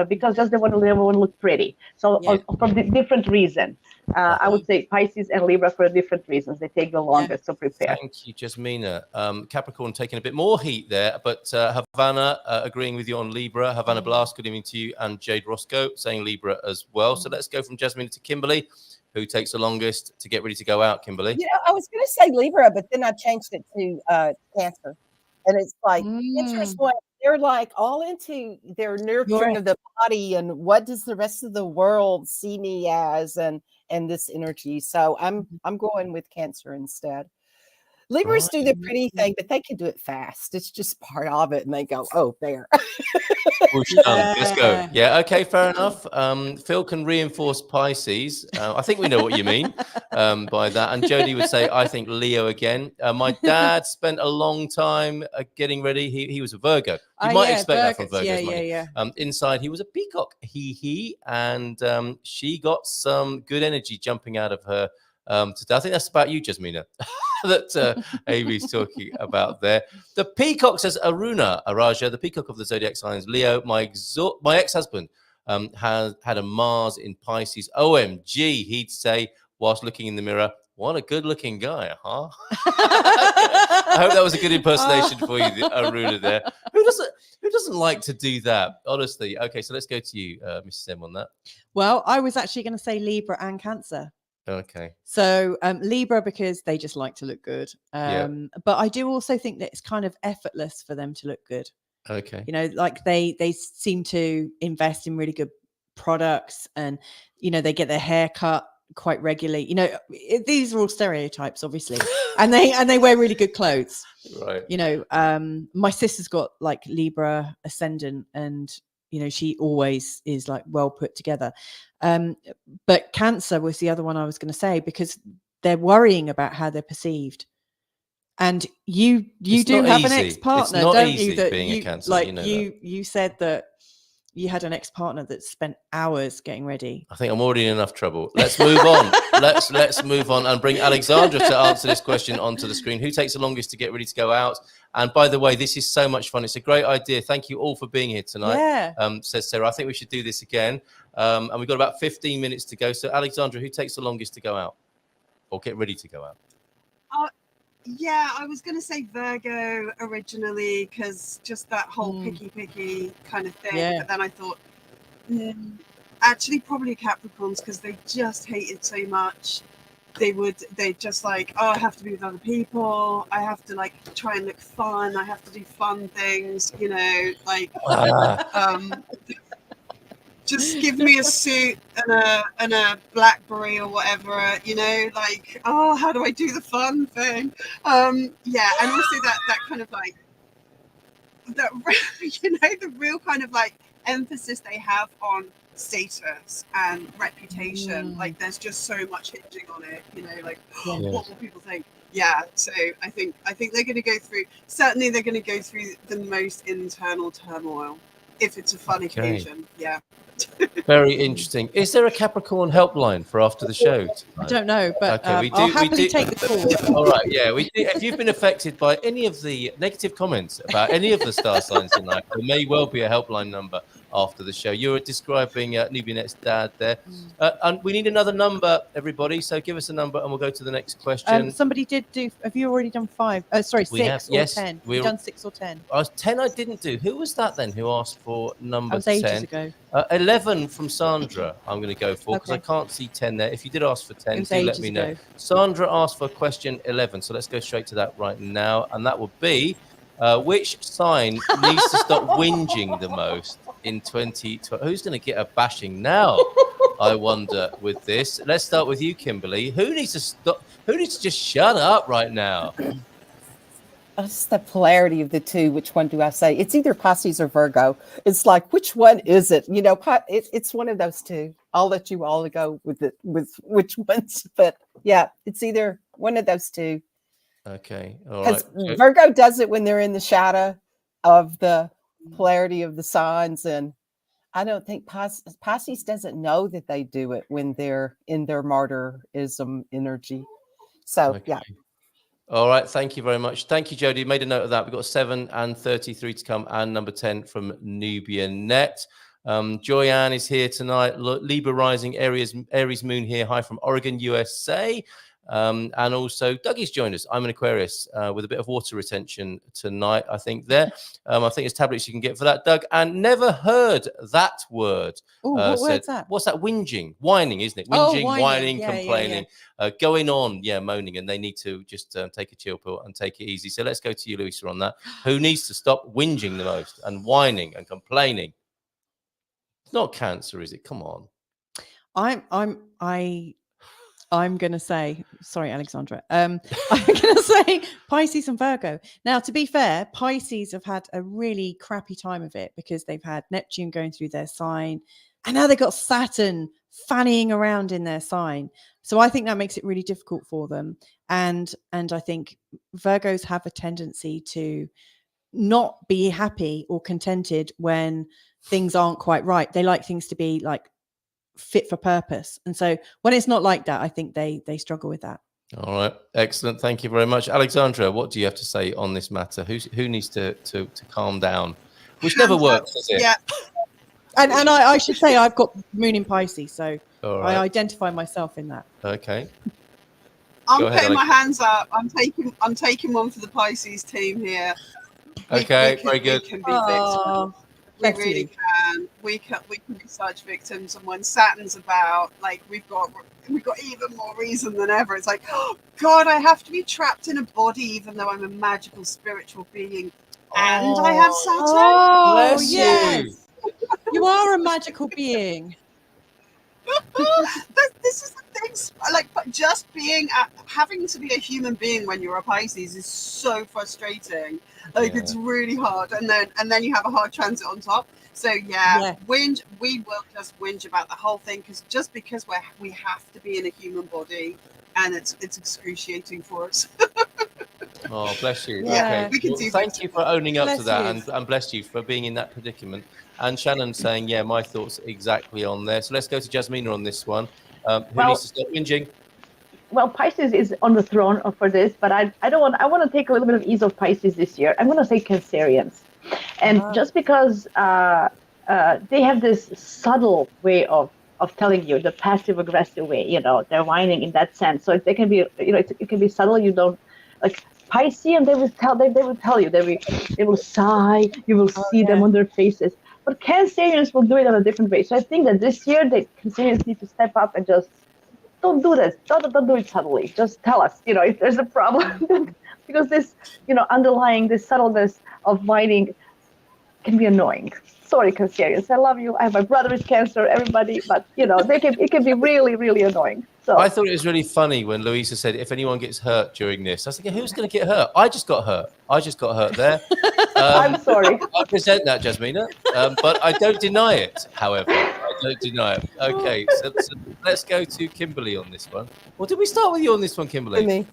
because just they want to look pretty. So for the different reason. I would say Pisces and Libra for different reasons. They take the longest to prepare. Thank you, Jasmina. Capricorn taking a bit more heat there, but Havana agreeing with you on Libra. Havana Blast, good evening to you, and Jade Roscoe saying Libra as well. So let's go from Jasmina to Kimberly. Who takes the longest to get ready to go out, Kimberly? I was going to say Libra, but then I changed it to Cancer. And it's like, Cancer's one, they're like all into their nurturing of the body and what does the rest of the world see me as and this energy. So I'm going with Cancer instead. Libras do the pretty thing, but they can do it fast. It's just part of it. And they go, oh, there. Let's go. Yeah, okay, fair enough. Phil can reinforce Pisces. I think we know what you mean by that. And Jody would say, I think Leo again. My dad spent a long time getting ready. He was a Virgo. You might expect that from Virgos. Inside, he was a peacock. And she got some good energy jumping out of her today. I think that's about you, Jasmina, that Amy's talking about there. The peacock says Aruna Araja, the peacock of the zodiac signs Leo. My ex-husband has had a Mars in Pisces. OMG, he'd say whilst looking in the mirror, what a good-looking guy, huh? I hope that was a good impersonation for you, Aruna there. Who doesn't like to do that, honestly? Okay, so let's go to you, Mrs. M, on that. Well, I was actually going to say Libra and Cancer. Okay. So Libra, because they just like to look good. But I do also think that it's kind of effortless for them to look good. Okay. Like they seem to invest in really good products, and they get their hair cut quite regularly. These are all stereotypes, obviously, and they wear really good clothes. Right. My sister's got like Libra ascendant, and she always is like well put together. But Cancer was the other one I was going to say, because they're worrying about how they're perceived. And you do have an ex-partner, don't you? That being a Cancer, like you said that you had an ex-partner that spent hours getting ready. I think I'm already in enough trouble. Let's move on. Let's move on and bring Alexandra to answer this question onto the screen. Who takes the longest to get ready to go out? And by the way, this is so much fun. It's a great idea. Thank you all for being here tonight. Yeah. Says Sarah. I think we should do this again. And we've got about 15 minutes to go. So Alexandra, who takes the longest to go out or get ready to go out? Yeah, I was going to say Virgo originally, because just that whole picky kind of thing. Yeah. But then I thought, actually probably Capricorns, because they just hate it so much. They just like, oh, I have to be with other people. I have to like try and look fun. I have to do fun things, like just give me a suit and a BlackBerry or whatever, like, oh, how do I do the fun thing? Yeah, and also that kind of like that, the real kind of like emphasis they have on status and reputation. Like, there's just so much hinging on it, like, what will people think? Yeah, so I think they're going to go through. Certainly, they're going to go through the most internal turmoil if it's a fun occasion. Yeah. Very interesting. Is there a Capricorn helpline for after the show tonight? I don't know, but okay, I'll happily take the call. All right, yeah. If you've been affected by any of the negative comments about any of the star signs tonight, there may well be a helpline number after the show. You were describing Nubinette's dad there. And we need another number, everybody. So give us a number and we'll go to the next question. Somebody did do, have you already done 5? Sorry, 6 or 10? We've done 6 or 10. 10 I didn't do. Who was that then who asked for number 10? Ages ago. 11 from Sandra, I'm going to go for, because I can't see 10 there. If you did ask for 10, do let me know. Ago. Sandra asked for question 11, so let's go straight to that right now. And that would be, which sign needs to stop whinging the most in 2012? Who's going to get a bashing now, I wonder, with this? Let's start with you, Kimberly. Who needs to stop? Who needs to just shut up right now? It's the polarity of the two. Which one do I say? It's either Pisces or Virgo. It's like, which one is it? It's one of those two. I'll let you all go with which ones. But yeah, it's either one of those two. Okay. All right. Virgo does it when they're in the shadow of the polarity of the signs. And I don't think Pisces doesn't know that they do it when they're in their martyrism energy. So, yeah. All right, thank you very much. Thank you, Jodie. Made a note of that. We've got 7 and 33 to come, and number 10 from Nubia Net. Joyanne is here tonight. Libra rising, Aries moon here. Hi from Oregon, USA. And also Dougie's joined us. I'm an Aquarius with a bit of water retention tonight, I think there. I think there's tablets you can get for that, Doug. And never heard that word. Ooh, what word's that? What's that? Whinging, whining, isn't it? Whinging, whining, yeah, complaining, going on, moaning. And they need to just take a chill pill and take it easy. So let's go to you, Louisa, on that. Who needs to stop whinging the most and whining and complaining? It's not Cancer, is it? Come on. I'm going to say, sorry, Alexandra. I'm going to say Pisces and Virgo. Now, to be fair, Pisces have had a really crappy time of it because they've had Neptune going through their sign, and now they've got Saturn fannying around in their sign. So I think that makes it really difficult for them. And I think Virgos have a tendency to not be happy or contented when things aren't quite right. They like things to be like fit for purpose, and so when it's not like that, I think they struggle with that. All right, excellent. Thank you very much, Alexandra. What do you have to say on this matter? Who needs to calm down? Which never works, does it? Yeah. And I should say I've got moon in Pisces, so right. I identify myself in that. Okay. I'm putting my hands up. I'm taking one for the Pisces team here. Okay, very good. We can be victims. We really can. We can be such victims, and when Saturn's about, like, we've got even more reason than ever. It's like, oh God, I have to be trapped in a body, even though I'm a magical spiritual being, and I have Saturn. Bless yes. You are a magical being. This is the thing. Like, but just having to be a human being when you're a Pisces is so frustrating. Like, it's really hard, and then you have a hard transit on top. So whinge. We will just whinge about the whole thing because we have to be in a human body, and it's excruciating for us. Oh, bless you. Yeah. Okay. Well, thank you for owning up to that, and bless you for being in that predicament. And Shannon saying, yeah, my thoughts exactly on there. So let's go to Jasmina on this one. Who needs to stop whinging? Well, Pisces is on the throne for this, but I don't want. I want to take a little bit of ease of Pisces this year. I'm going to say Cancerians, and just because they have this subtle way of telling you, the passive aggressive way, they're whining in that sense. So they can be, it can be subtle. You don't like Piscean. They will tell you. They will sigh. You will see them on their faces. But Cancerians will do it in a different way. So I think that this year the Cancerians need to step up and just don't do this. Don't do it subtly. Just tell us, if there's a problem, because this, underlying this subtleness of whining can be annoying. Sorry, Cancerians. I love you. I have my brother is Cancer. Everybody, but it can be really, really annoying. So I thought it was really funny when Louisa said, "If anyone gets hurt during this," I was thinking, "Who's going to get hurt?" I just got hurt there. I'm sorry. I present that, Jasmina, but I don't deny it. However, I don't deny it. Okay, so let's go to Kimberly on this one. Well, did we start with you on this one, Kimberly? With me.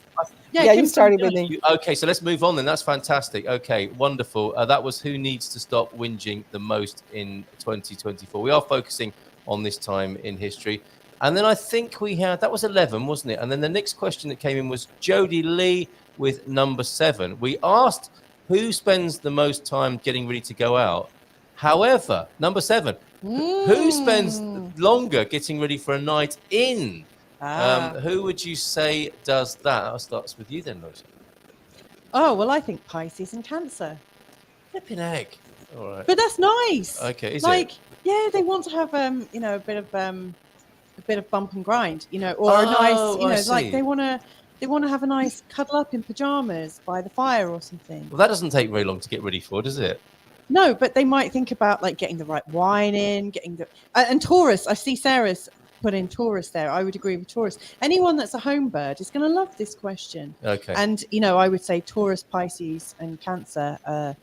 Yeah, You started with me. Okay, so let's move on then. That's fantastic. Okay, wonderful. That was who needs to stop whinging the most in 2024. We are focusing on this time in history. And then I think we had, that was 11, wasn't it? And then the next question that came in was Jodie Lee with number 7. We asked who spends the most time getting ready to go out. However, number 7, who spends longer getting ready for a night in? Who would you say does that? That starts with you then, Louisa. Oh, well, I think Pisces and Cancer. Flipping egg. All right. But that's nice. Okay, is like, it? Yeah, they want to have, a bit of bump and grind, or a nice, like they want to have a nice cuddle up in pajamas by the fire or something. Well, that doesn't take very long to get ready for, does it? No, but they might think about like getting the right wine in, and Taurus. I see Sarah's put in Taurus there. I would agree with Taurus. Anyone that's a home bird is going to love this question. Okay. And I would say Taurus, Pisces, and Cancer.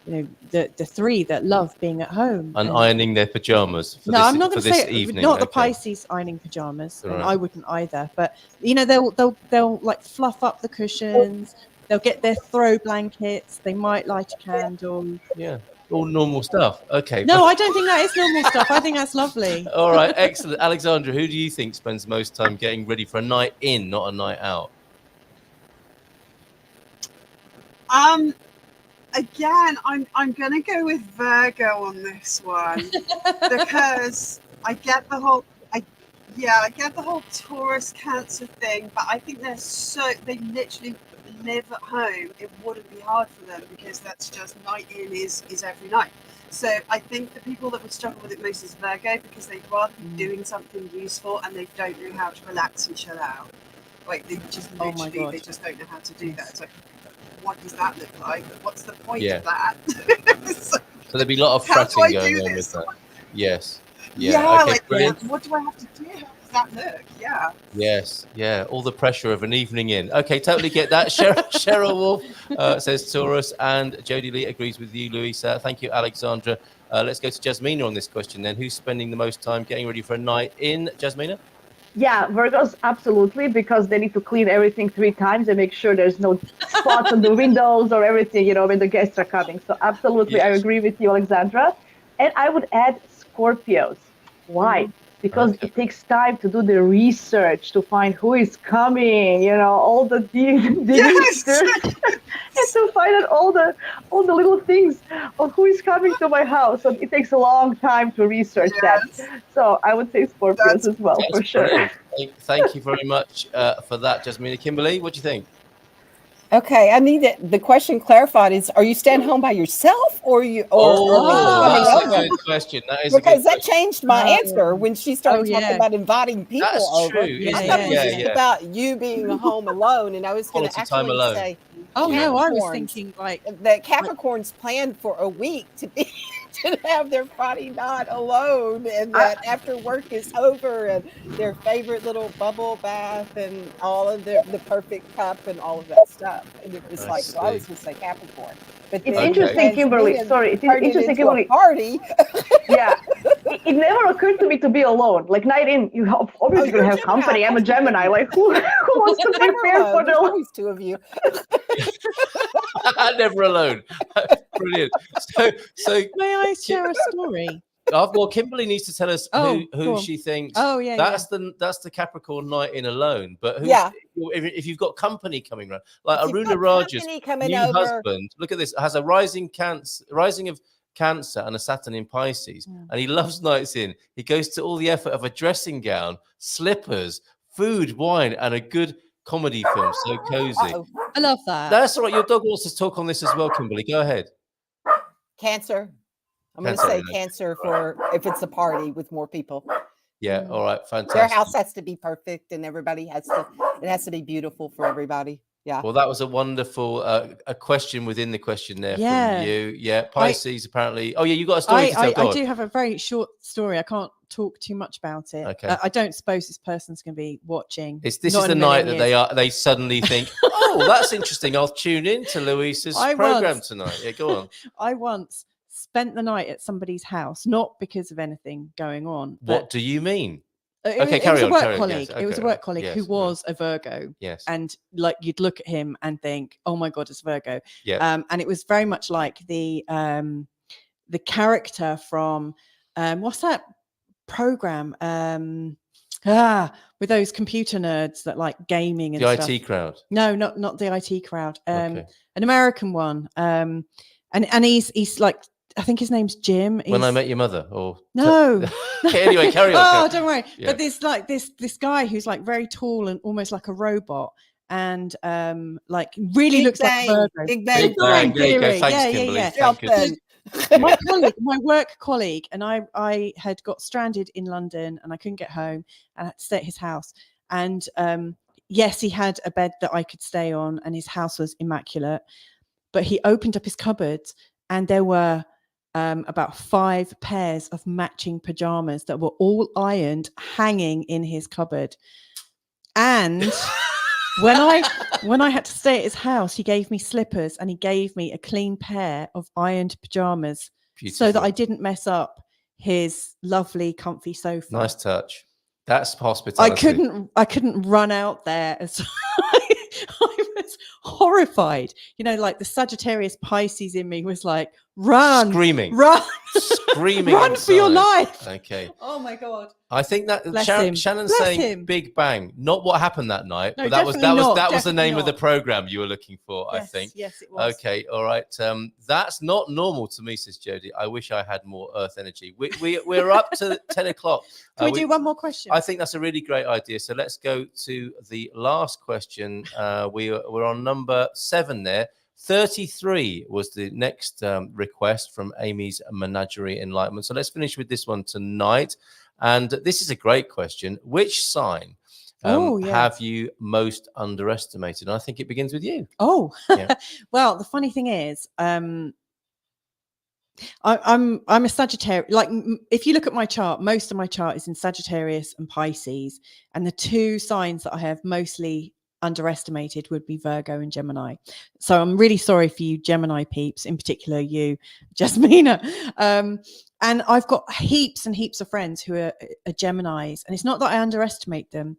The three that love being at home and ironing their pajamas for I'm not going to say evening. Not the Pisces ironing pajamas, and I wouldn't either. But they'll like fluff up the cushions. They'll get their throw blankets. They might light a candle. Yeah, all normal stuff. Okay. No, I don't think that is normal stuff. I think that's lovely. All right, excellent. Alexandra, who do you think spends most time getting ready for a night in, not a night out? Again, I'm gonna go with Virgo on this one because I get the whole Taurus Cancer thing, but I think they literally live at home. It wouldn't be hard for them because that's just night in is every night. So I think the people that would struggle with it most is Virgo because they'd rather be doing something useful and they don't know how to relax and chill out. Like they just literally they just don't know how to do that. It's like, what does that look like? What's the point of that? So there'd be a lot of fretting going on with that. Yes. Yeah. Okay, brilliant. What do I have to do? How does that look? Yeah. Yes. Yeah. All the pressure of an evening in. Okay, totally get that. Cheryl Wolf says Taurus, and Jodie Lee agrees with you, Louisa. Thank you, Alexandra. Let's go to Jasmina on this question then. Who's spending the most time getting ready for a night in? Jasmina? Yeah, Virgos, absolutely, because they need to clean everything 3 times and make sure there's no spots on the windows or everything, when the guests are coming. So absolutely, I agree with you, Alexandra. And I would add Scorpios. Why? Because it takes time to do the research to find who is coming, all the research, and to find out all the little things of who is coming to my house. So it takes a long time to research that. So I would say Scorpios as well, for sure. Thank you very much for that, Jasmina. Kimberly, what do you think? Okay, I need the question clarified. Are you staying home by yourself or you? That's a good question. That is because that changed my answer when she started talking about inviting people over. True, I thought it was just about you being home alone, and I was going to actually say Oh no, I was Capricorns. thinking like The Capricorns planned for a week to be to have their Friday night alone, and that after work is over, and their favorite little bubble bath, and all of the perfect cup, and all of that stuff. And it was I so I was see. going to say Capricorn, but It's then interesting, Kimberly. Jasmina Sorry, it's turned it interesting, into a Kimberly. party. Yeah, it never occurred to me to be alone. Like night in, you obviously you're gonna a have Gemini. company. I'm a Of course you Gemini. do. Like who wants to Never prepare alone. for There's the? always two of you. Never alone. Brilliant. So may I share a story? well, Kimberly needs to tell us Oh, go who on. she thinks. Oh yeah, That's the Capricorn night in alone. But who, Yeah. if you've got company coming around, like If you've Aruna got Raja's company coming new over, husband, look at this, has a rising of Cancer and a Saturn in Pisces, and he loves nights in. He goes to all the effort of a dressing gown, slippers, food, wine, and a good comedy film. So cozy. uh-oh, I love that. That's all right. Your dog wants to talk on this as well, Kimberly. Go ahead. Cancer. I'm going to Cancer, say really. Cancer for if it's a party with more people. Yeah. All right. Their Fantastic. house has to be perfect, and everybody has to. It has to be beautiful for everybody. Yeah. Well, that was a wonderful a question within the question there Yeah. from you. Yeah, Pisces apparently. Oh, yeah, you got a story to tell. Go I on. do have a very short story. I can't talk too much about it. Okay. I don't suppose this person's going to be watching. This Not is in the a night million that years. they suddenly think, oh, that's interesting. I'll tune in to Louisa's I program once- tonight. Yeah, go on. I once spent the night at somebody's house, not because of anything going on. But What do you mean? it Okay, was carry a on, work carry on, colleague. yes, It was a okay, work colleague yes, who right. was a Virgo. Yes. And like you'd look at him and think, oh my God, it's Virgo. Yeah. And it was very much like the character from what's that program? With those computer nerds that like gaming and The stuff. IT crowd. No, not the IT crowd. Okay. An American one. And he's like, I think his name's Jim. When I He's- Met Your Mother, or No. Okay, anyway, carry on. Oh, don't worry. Yeah. But there's like this guy who's like very tall and almost like a robot, and like really Big looks Bang. like a Virgo. Big Bang. Big Bang. There you go. Theory. Thanks, Yeah, Kimberly. yeah. Thank goodness. My colleague, my work colleague, and I had got stranded in London and I couldn't get home and I had to stay at his house. And yes, he had a bed that I could stay on and his house was immaculate. But he opened up his cupboards and there were about 5 pairs of matching pajamas that were all ironed, hanging in his cupboard. And when I had to stay at his house, he gave me slippers and he gave me a clean pair of ironed pajamas so that Beautiful. I didn't mess up his lovely, comfy sofa. Nice touch. That's hospitality. I couldn't run out there as I was horrified. You know, like the Sagittarius Pisces in me was like, run, Screaming. run, Screaming run for your inside. life. Okay. Oh my God. I think that Bless him. Shannon's Bless saying him. Big Bang, not what happened that night, No, but that was definitely not, the definitely name of the not. program you were looking for, I Yes, think. yes, it was. Okay, all right. That's not normal to me, says Jodie. I wish I had more Earth energy. We're up to 10 o'clock. Can we do one more question? I think that's a really great idea. So let's go to the last question. We're on number 7 there. 33 was the next request from Amy's Menagerie Enlightenment. So let's finish with this one tonight. And this is a great question. Which sign have you most underestimated? And I think it begins with you. Oh, Yeah. Well, the funny thing is, I'm a Sagittarius. Like, if you look at my chart, most of my chart is in Sagittarius and Pisces, and the 2 signs that I have mostly underestimated would be Virgo and Gemini. So I'm really sorry for you Gemini peeps, in particular you, Jasmina. And I've got heaps and heaps of friends who are Geminis, and it's not that I underestimate them,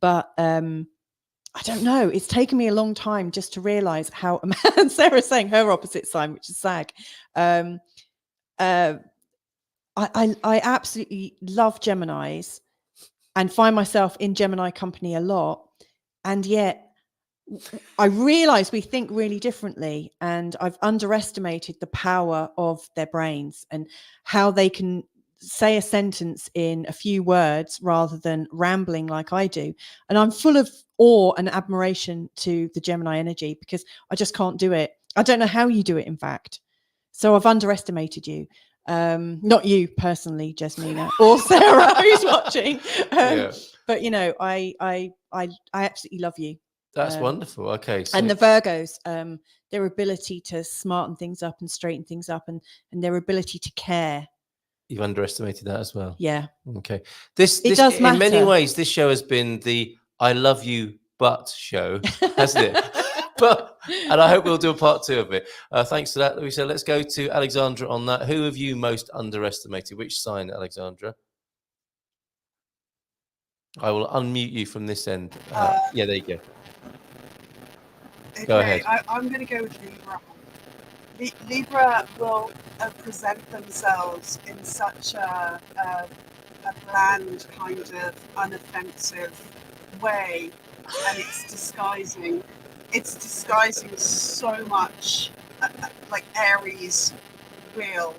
but I don't know. It's taken me a long time just to realize how. Sarah's saying her opposite sign, which is Sag. I absolutely love Geminis and find myself in Gemini company a lot, and yet I realize we think really differently, and I've underestimated the power of their brains and how they can say a sentence in a few words rather than rambling like I do. And I'm full of awe and admiration to the Gemini energy because I just can't do it. I don't know how you do it, in fact. So I've underestimated you. Not you personally, Jasmina, or Sarah who's watching. But you know, I absolutely love you. That's wonderful. Okay. So and the Virgos, their ability to smarten things up and straighten things up, and their ability to care. you've underestimated that as well. Yeah. Okay. This does in many matter. ways, this show has been the I love you but show, hasn't it? And I hope we'll do a part 2 of it. Thanks for that, Louisa. Let's go to Alexandra on that. Who have you most underestimated? Which sign, Alexandra? I will unmute you from this end. Yeah, there you go. Okay, Go ahead. I'm going to go with Libra. Libra will present themselves in such a bland, kind of unoffensive way, and it's disguising so much, like Aries will.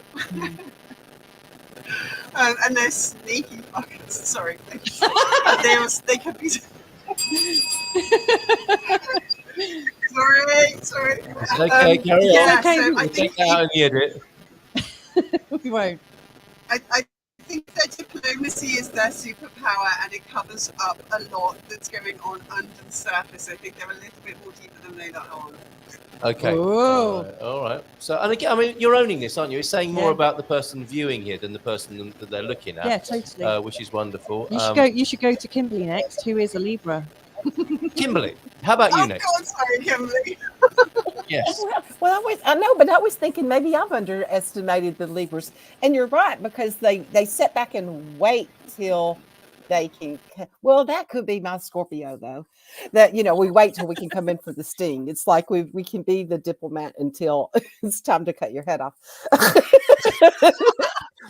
And they're sneaky fuckers. Sorry, they could be. Sorry. It's okay, carry on. Yeah, okay, so We'll I take think that out in the edit. We won't. I think that diplomacy is their superpower, and it covers up a lot that's going on under the surface. I think they're a little bit more deeper than they let on. Okay. Whoa. All right. So, and again, I mean, you're owning this, aren't you? It's saying more Yeah. about the person viewing here than the person that they're looking at. Yeah, totally. Which is wonderful. You should go to Kimberly next, who is a Libra. Kimberly, how about you Oh next? God, sorry, Kimberly. Yes. Well, I know, but I was thinking maybe I've underestimated the Libras, and you're right, because they sit back and wait till they can. Well, that could be my Scorpio, though. That, you know, we wait till we can come in for the sting. It's like we can be the diplomat until it's time to cut your head off.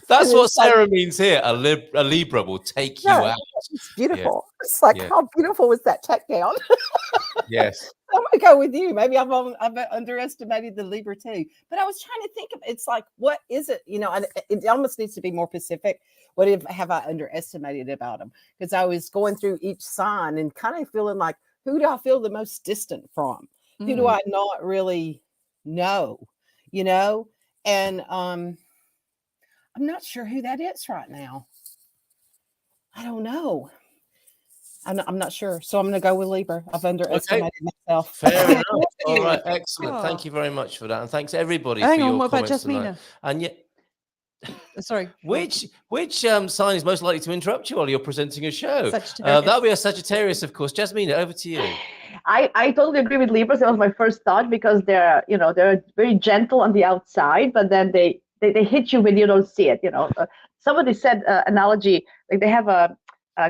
That's what Sarah means here. A Libra will take you out. It's beautiful. It's like, Yeah. how beautiful was that check gown? Yes. I'm gonna go with you. Maybe I've underestimated the Libra too. But I was trying to think of, it's like, what is it? You know, and it almost needs to be more specific. What have I underestimated about them? Because I was going through each sign and kind of feeling like, who do I feel the most distant from? Who do I not really know? You know, and I'm not sure who that is right now. I don't know. I'm not sure. So I'm going to go with Libra. I've underestimated myself. Fair enough. All you. right. Excellent. Oh. Thank you very much for that. And thanks everybody Hang for on, your what about comments tonight. Jasmina? And yet, Sorry. which sign is most likely to interrupt you while you're presenting a show? Sagittarius. That'll be a Sagittarius, of course. Jasmina, over to you. I totally agree with Libras. That was my first thought, because they're very gentle on the outside, but then they hit you when you don't see it. You know, somebody said analogy, like they have a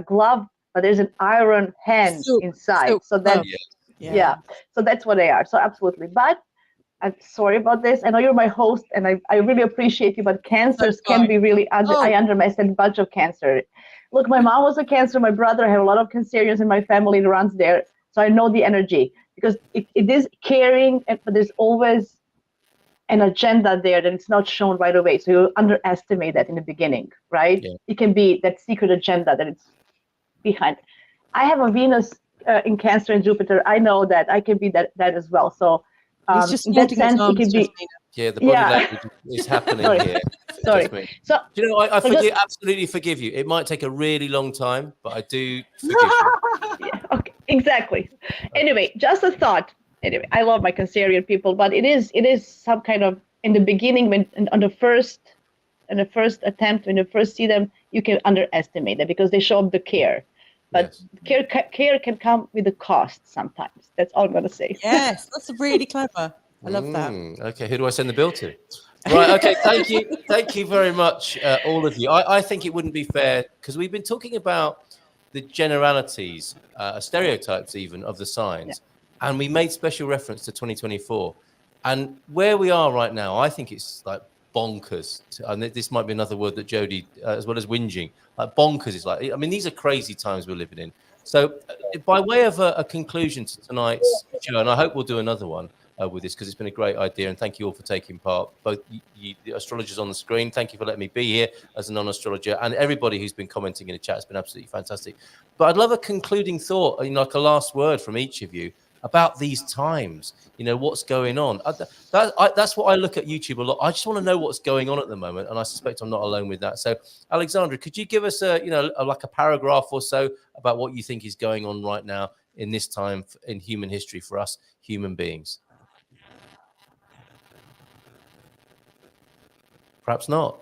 glove, but there's an iron hand inside. Silk So then, glove. yeah, so that's what they are. So absolutely. But I'm sorry about this. I know you're my host, and I really appreciate you, but cancers can be really, I underestimate a bunch of cancer. Look, my mom was a Cancer. My brother, I have a lot of Cancerians in my family that runs there. So I know the energy, because it is caring, but there's always an agenda there that it's not shown right away. So you underestimate that in the beginning, right? Yeah. It can be that secret agenda that it's behind. I have a Venus in Cancer and Jupiter. I know that I can be that as well. So in that sense, it can be. Yeah, the body language is happening here. Sorry. So, do you know, I absolutely forgive you. It might take a really long time, but I do forgive you. Yeah, okay, exactly. Anyway, just a thought. Anyway, I love my Cancerian people, but it is some kind of, in the beginning, when on the first attempt, when you first see them, you can underestimate them because they show up the care. But care can come with a cost sometimes. That's all I'm going to say. Yes, that's really clever. I love that. Okay, who do I send the bill to? Right, okay, thank you very much, all of you. I think it wouldn't be fair, because we've been talking about the generalities, stereotypes even, of the signs, and we made special reference to 2024. And where we are right now, I think it's like bonkers. And this might be another word that Jodie, as well as whinging, like bonkers is like, I mean, these are crazy times we're living in. So by way of a conclusion to tonight's show, and I hope we'll do another one, with this, because it's been a great idea, and thank you all for taking part. Both the astrologers on the screen, thank you for letting me be here as a non-astrologer, and everybody who's been commenting in the chat has been absolutely fantastic. But I'd love a concluding thought, like a last word from each of you about these times. What's going on. That's what I look at YouTube a lot. I just want to know what's going on at the moment, and I suspect I'm not alone with that. So, Alexandra, could you give us like a paragraph or so about what you think is going on right now in this time in human history for us human beings? Perhaps not.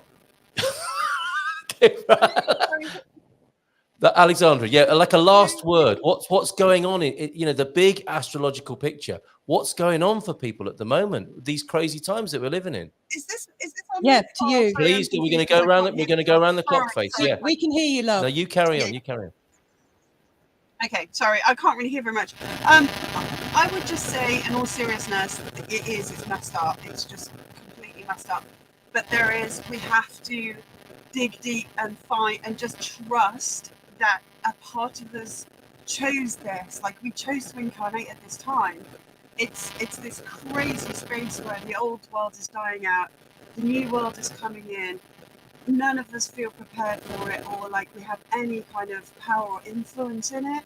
Alexandra, yeah, like a last word. What's going on in the big astrological picture? What's going on for people at the moment? These crazy times that we're living in. Is this on Yeah, me? to you. Sorry, Please, I'm we're going to confused go 'cause I around. can't We're hear going to go around the clock Sorry, face. sorry. Yeah. We can hear you, love. No, you carry on. You carry on. Okay, sorry, I can't really hear very much. I would just say, in all seriousness, it's messed up. It's just completely messed up. But we have to dig deep and find and just trust that a part of us chose this. Like, we chose to incarnate at this time. It's this crazy space where the old world is dying out, the new world is coming in. None of us feel prepared for it, or like we have any kind of power or influence in it.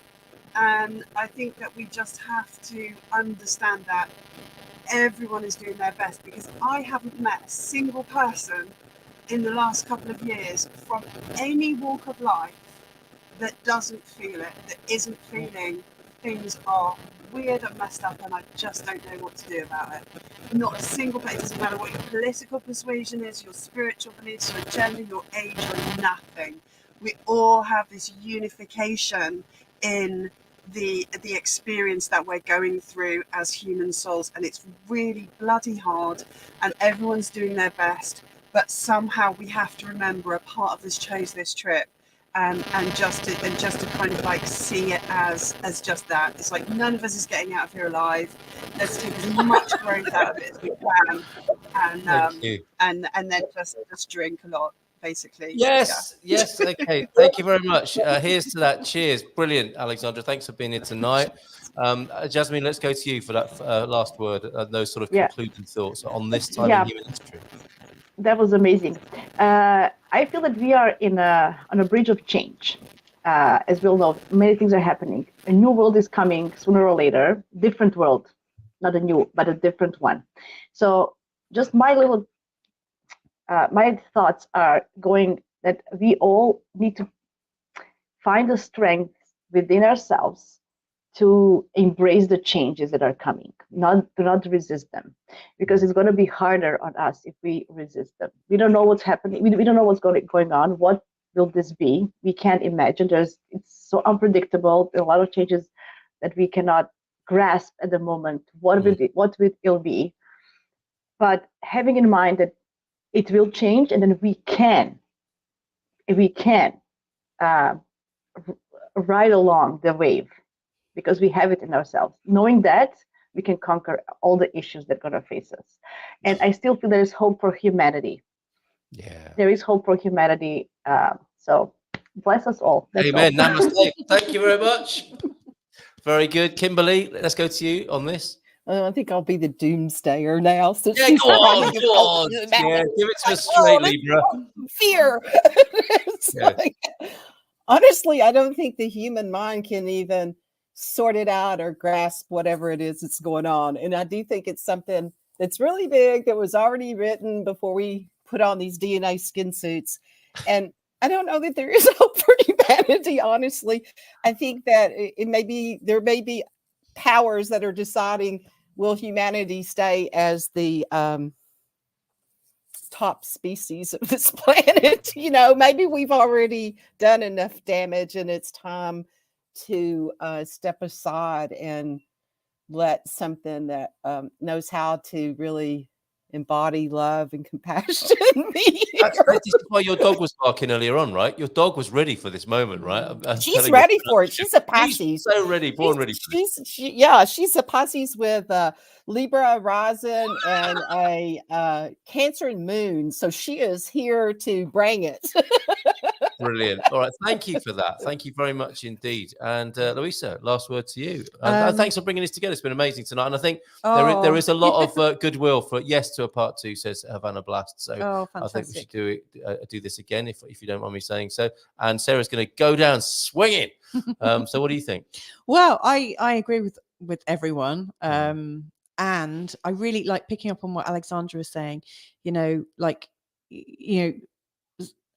And I think that we just have to understand that everyone is doing their best, because I haven't met a single person in the last couple of years from any walk of life that doesn't feel it, that isn't feeling things are weird and messed up and I just don't know what to do about it. Not a single person. It doesn't matter what your political persuasion is, your spiritual beliefs, your gender, your age, or nothing. We all have this unification in the experience that we're going through as human souls, and it's really bloody hard, and everyone's doing their best, but somehow we have to remember a part of us chose this trip. And just to kind of like see it as just that. It's like none of us is getting out of here alive. Let's take as much growth out of it as we can, and then just drink a lot, basically. Yes, yeah. yes. Okay, thank you very much. Here's to that. Cheers. Brilliant, Alexandra. Thanks for being here tonight. Jasmine, let's go to you for that last word. Those sort of concluding thoughts on this time in human history. That was amazing. I feel that we are on a bridge of change. As we all know, many things are happening. A new world is coming sooner or later. Different world, not a new, but a different one. So just my thoughts are going that we all need to find the strength within ourselves to embrace the changes that are coming, not resist them, because it's going to be harder on us if we resist them. We don't know what's happening. We don't know what's going on. What will this be? We can't imagine. It's so unpredictable. There are a lot of changes that we cannot grasp at the moment. What will it be? But having in mind that it will change, and then we can ride along the wave, because we have it in ourselves. Knowing that, we can conquer all the issues that are going to face us. And I still feel there is hope for humanity. Yeah. There is hope for humanity. So bless us all. That's Amen. all. Namaste. Thank you very much. Very good. Kimberly, let's go to you on this. I think I'll be the doomsdayer now. Since Yeah, she's go on. running Go on. Yeah, give it to us straight, Libra. Fear. Honestly, I don't think the human mind can even sort it out or grasp whatever it is that's going on. And I do think it's something that's really big that was already written before we put on these DNA skin suits. And I don't know that there is hope for humanity, honestly. I think that there may be powers that are deciding, will humanity stay as the top species of this planet? Maybe we've already done enough damage and it's time to step aside and let something that knows how to really embody love and compassion be. This is why your dog was barking earlier on, right? Your dog was ready for this moment, right? She's ready for it. She's a Pisces. She's so ready, born ready for it. She's a Pisces with Libra rising and a Cancer and Moon. So she is here to bring it. Brilliant. All right. Thank you for that. Thank you very much indeed. And Louisa, last word to you. Thanks for bringing this together. It's been amazing tonight. And I think there is a lot of goodwill for yes to a part two, says Havana Blast. So I think we should do this again, if you don't mind me saying so. And Sarah's going to go down swinging. So what do you think? Well, I agree with everyone. And I really like picking up on what Alexandra was saying,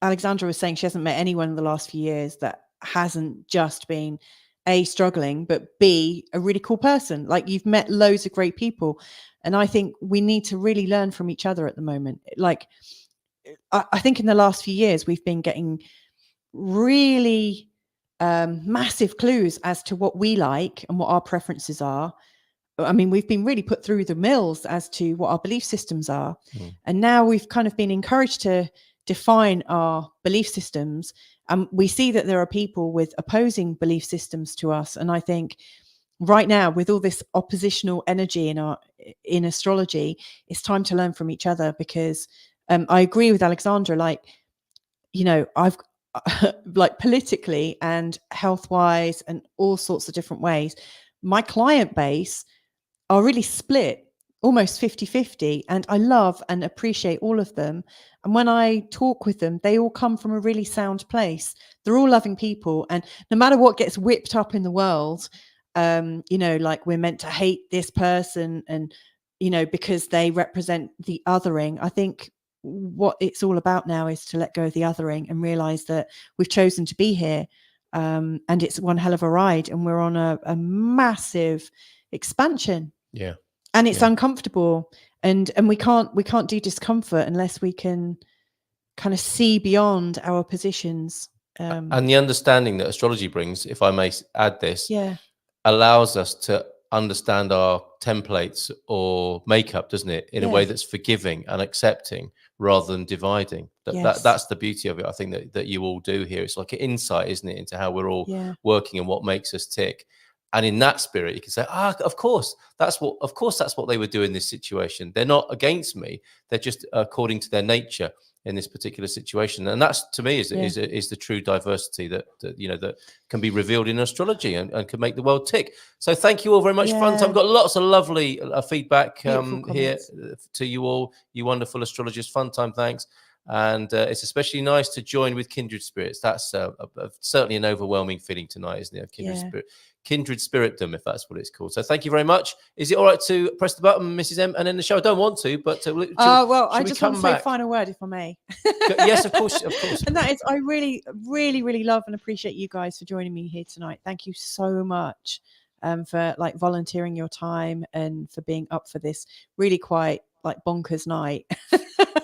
Alexandra was saying she hasn't met anyone in the last few years that hasn't just been A, struggling, but B, a really cool person. Like, you've met loads of great people. And I think we need to really learn from each other at the moment. Like, I think in the last few years, we've been getting really massive clues as to what we like and what our preferences are. I mean, we've been really put through the mills as to what our belief systems are. And now we've kind of been encouraged to define our belief systems. And we see that there are people with opposing belief systems to us. And I think right now, with all this oppositional energy in astrology, it's time to learn from each other, because I agree with Alexandra. Like, you know, I've like politically and health wise and all sorts of different ways, my client base are really split, almost 50-50. And I love and appreciate all of them. And when I talk with them, they all come from a really sound place. They're all loving people. And no matter what gets whipped up in the world, you know, like, we're meant to hate this person and, you know, because they represent the othering. I think what it's all about now is to let go of the othering and realize that we've chosen to be here, and it's one hell of a ride, and we're on a massive expansion. Yeah. And it's uncomfortable, and we can't do discomfort unless we can kind of see beyond our positions. And the understanding that astrology brings, if I may add this, allows us to understand our templates or makeup, doesn't it, in a way that's forgiving and accepting rather than dividing. That's the beauty of it. I think that you all do here. It's like an insight, isn't it, into how we're all working and what makes us tick. And in that spirit, you can say, of course that's what they would do in this situation. They're not against me. They're just according to their nature in this particular situation. And that's, to me, is the true diversity that you know, that can be revealed in astrology and can make the world tick. So thank you all very much. Fun time. I've got lots of lovely feedback here to you all, you wonderful astrologers. Fun time. Thanks. And it's especially nice to join with kindred spirits. That's certainly an overwhelming feeling tonight, isn't it? Kindred spiritdom, if that's what it's called. So thank you very much. Is it all right to press the button, Mrs. M, and end the show? I don't want to, but well, I just want to say a final word, if I may. Yes, of course. And that is, I really, really, really love and appreciate you guys for joining me here tonight. Thank you so much for like volunteering your time and for being up for this really quite like bonkers night.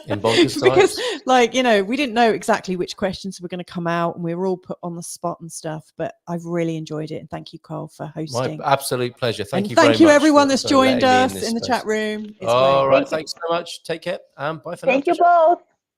In bonkers because, like, you know, we didn't know exactly which questions were going to come out, and we were all put on the spot and stuff, but I've really enjoyed it. And thank you, Cole, for hosting. My absolute pleasure. Thank you very much. Thank you everyone that's joined us in in the chat room. All right, thanks so much. Take care and bye for now. Thank you both.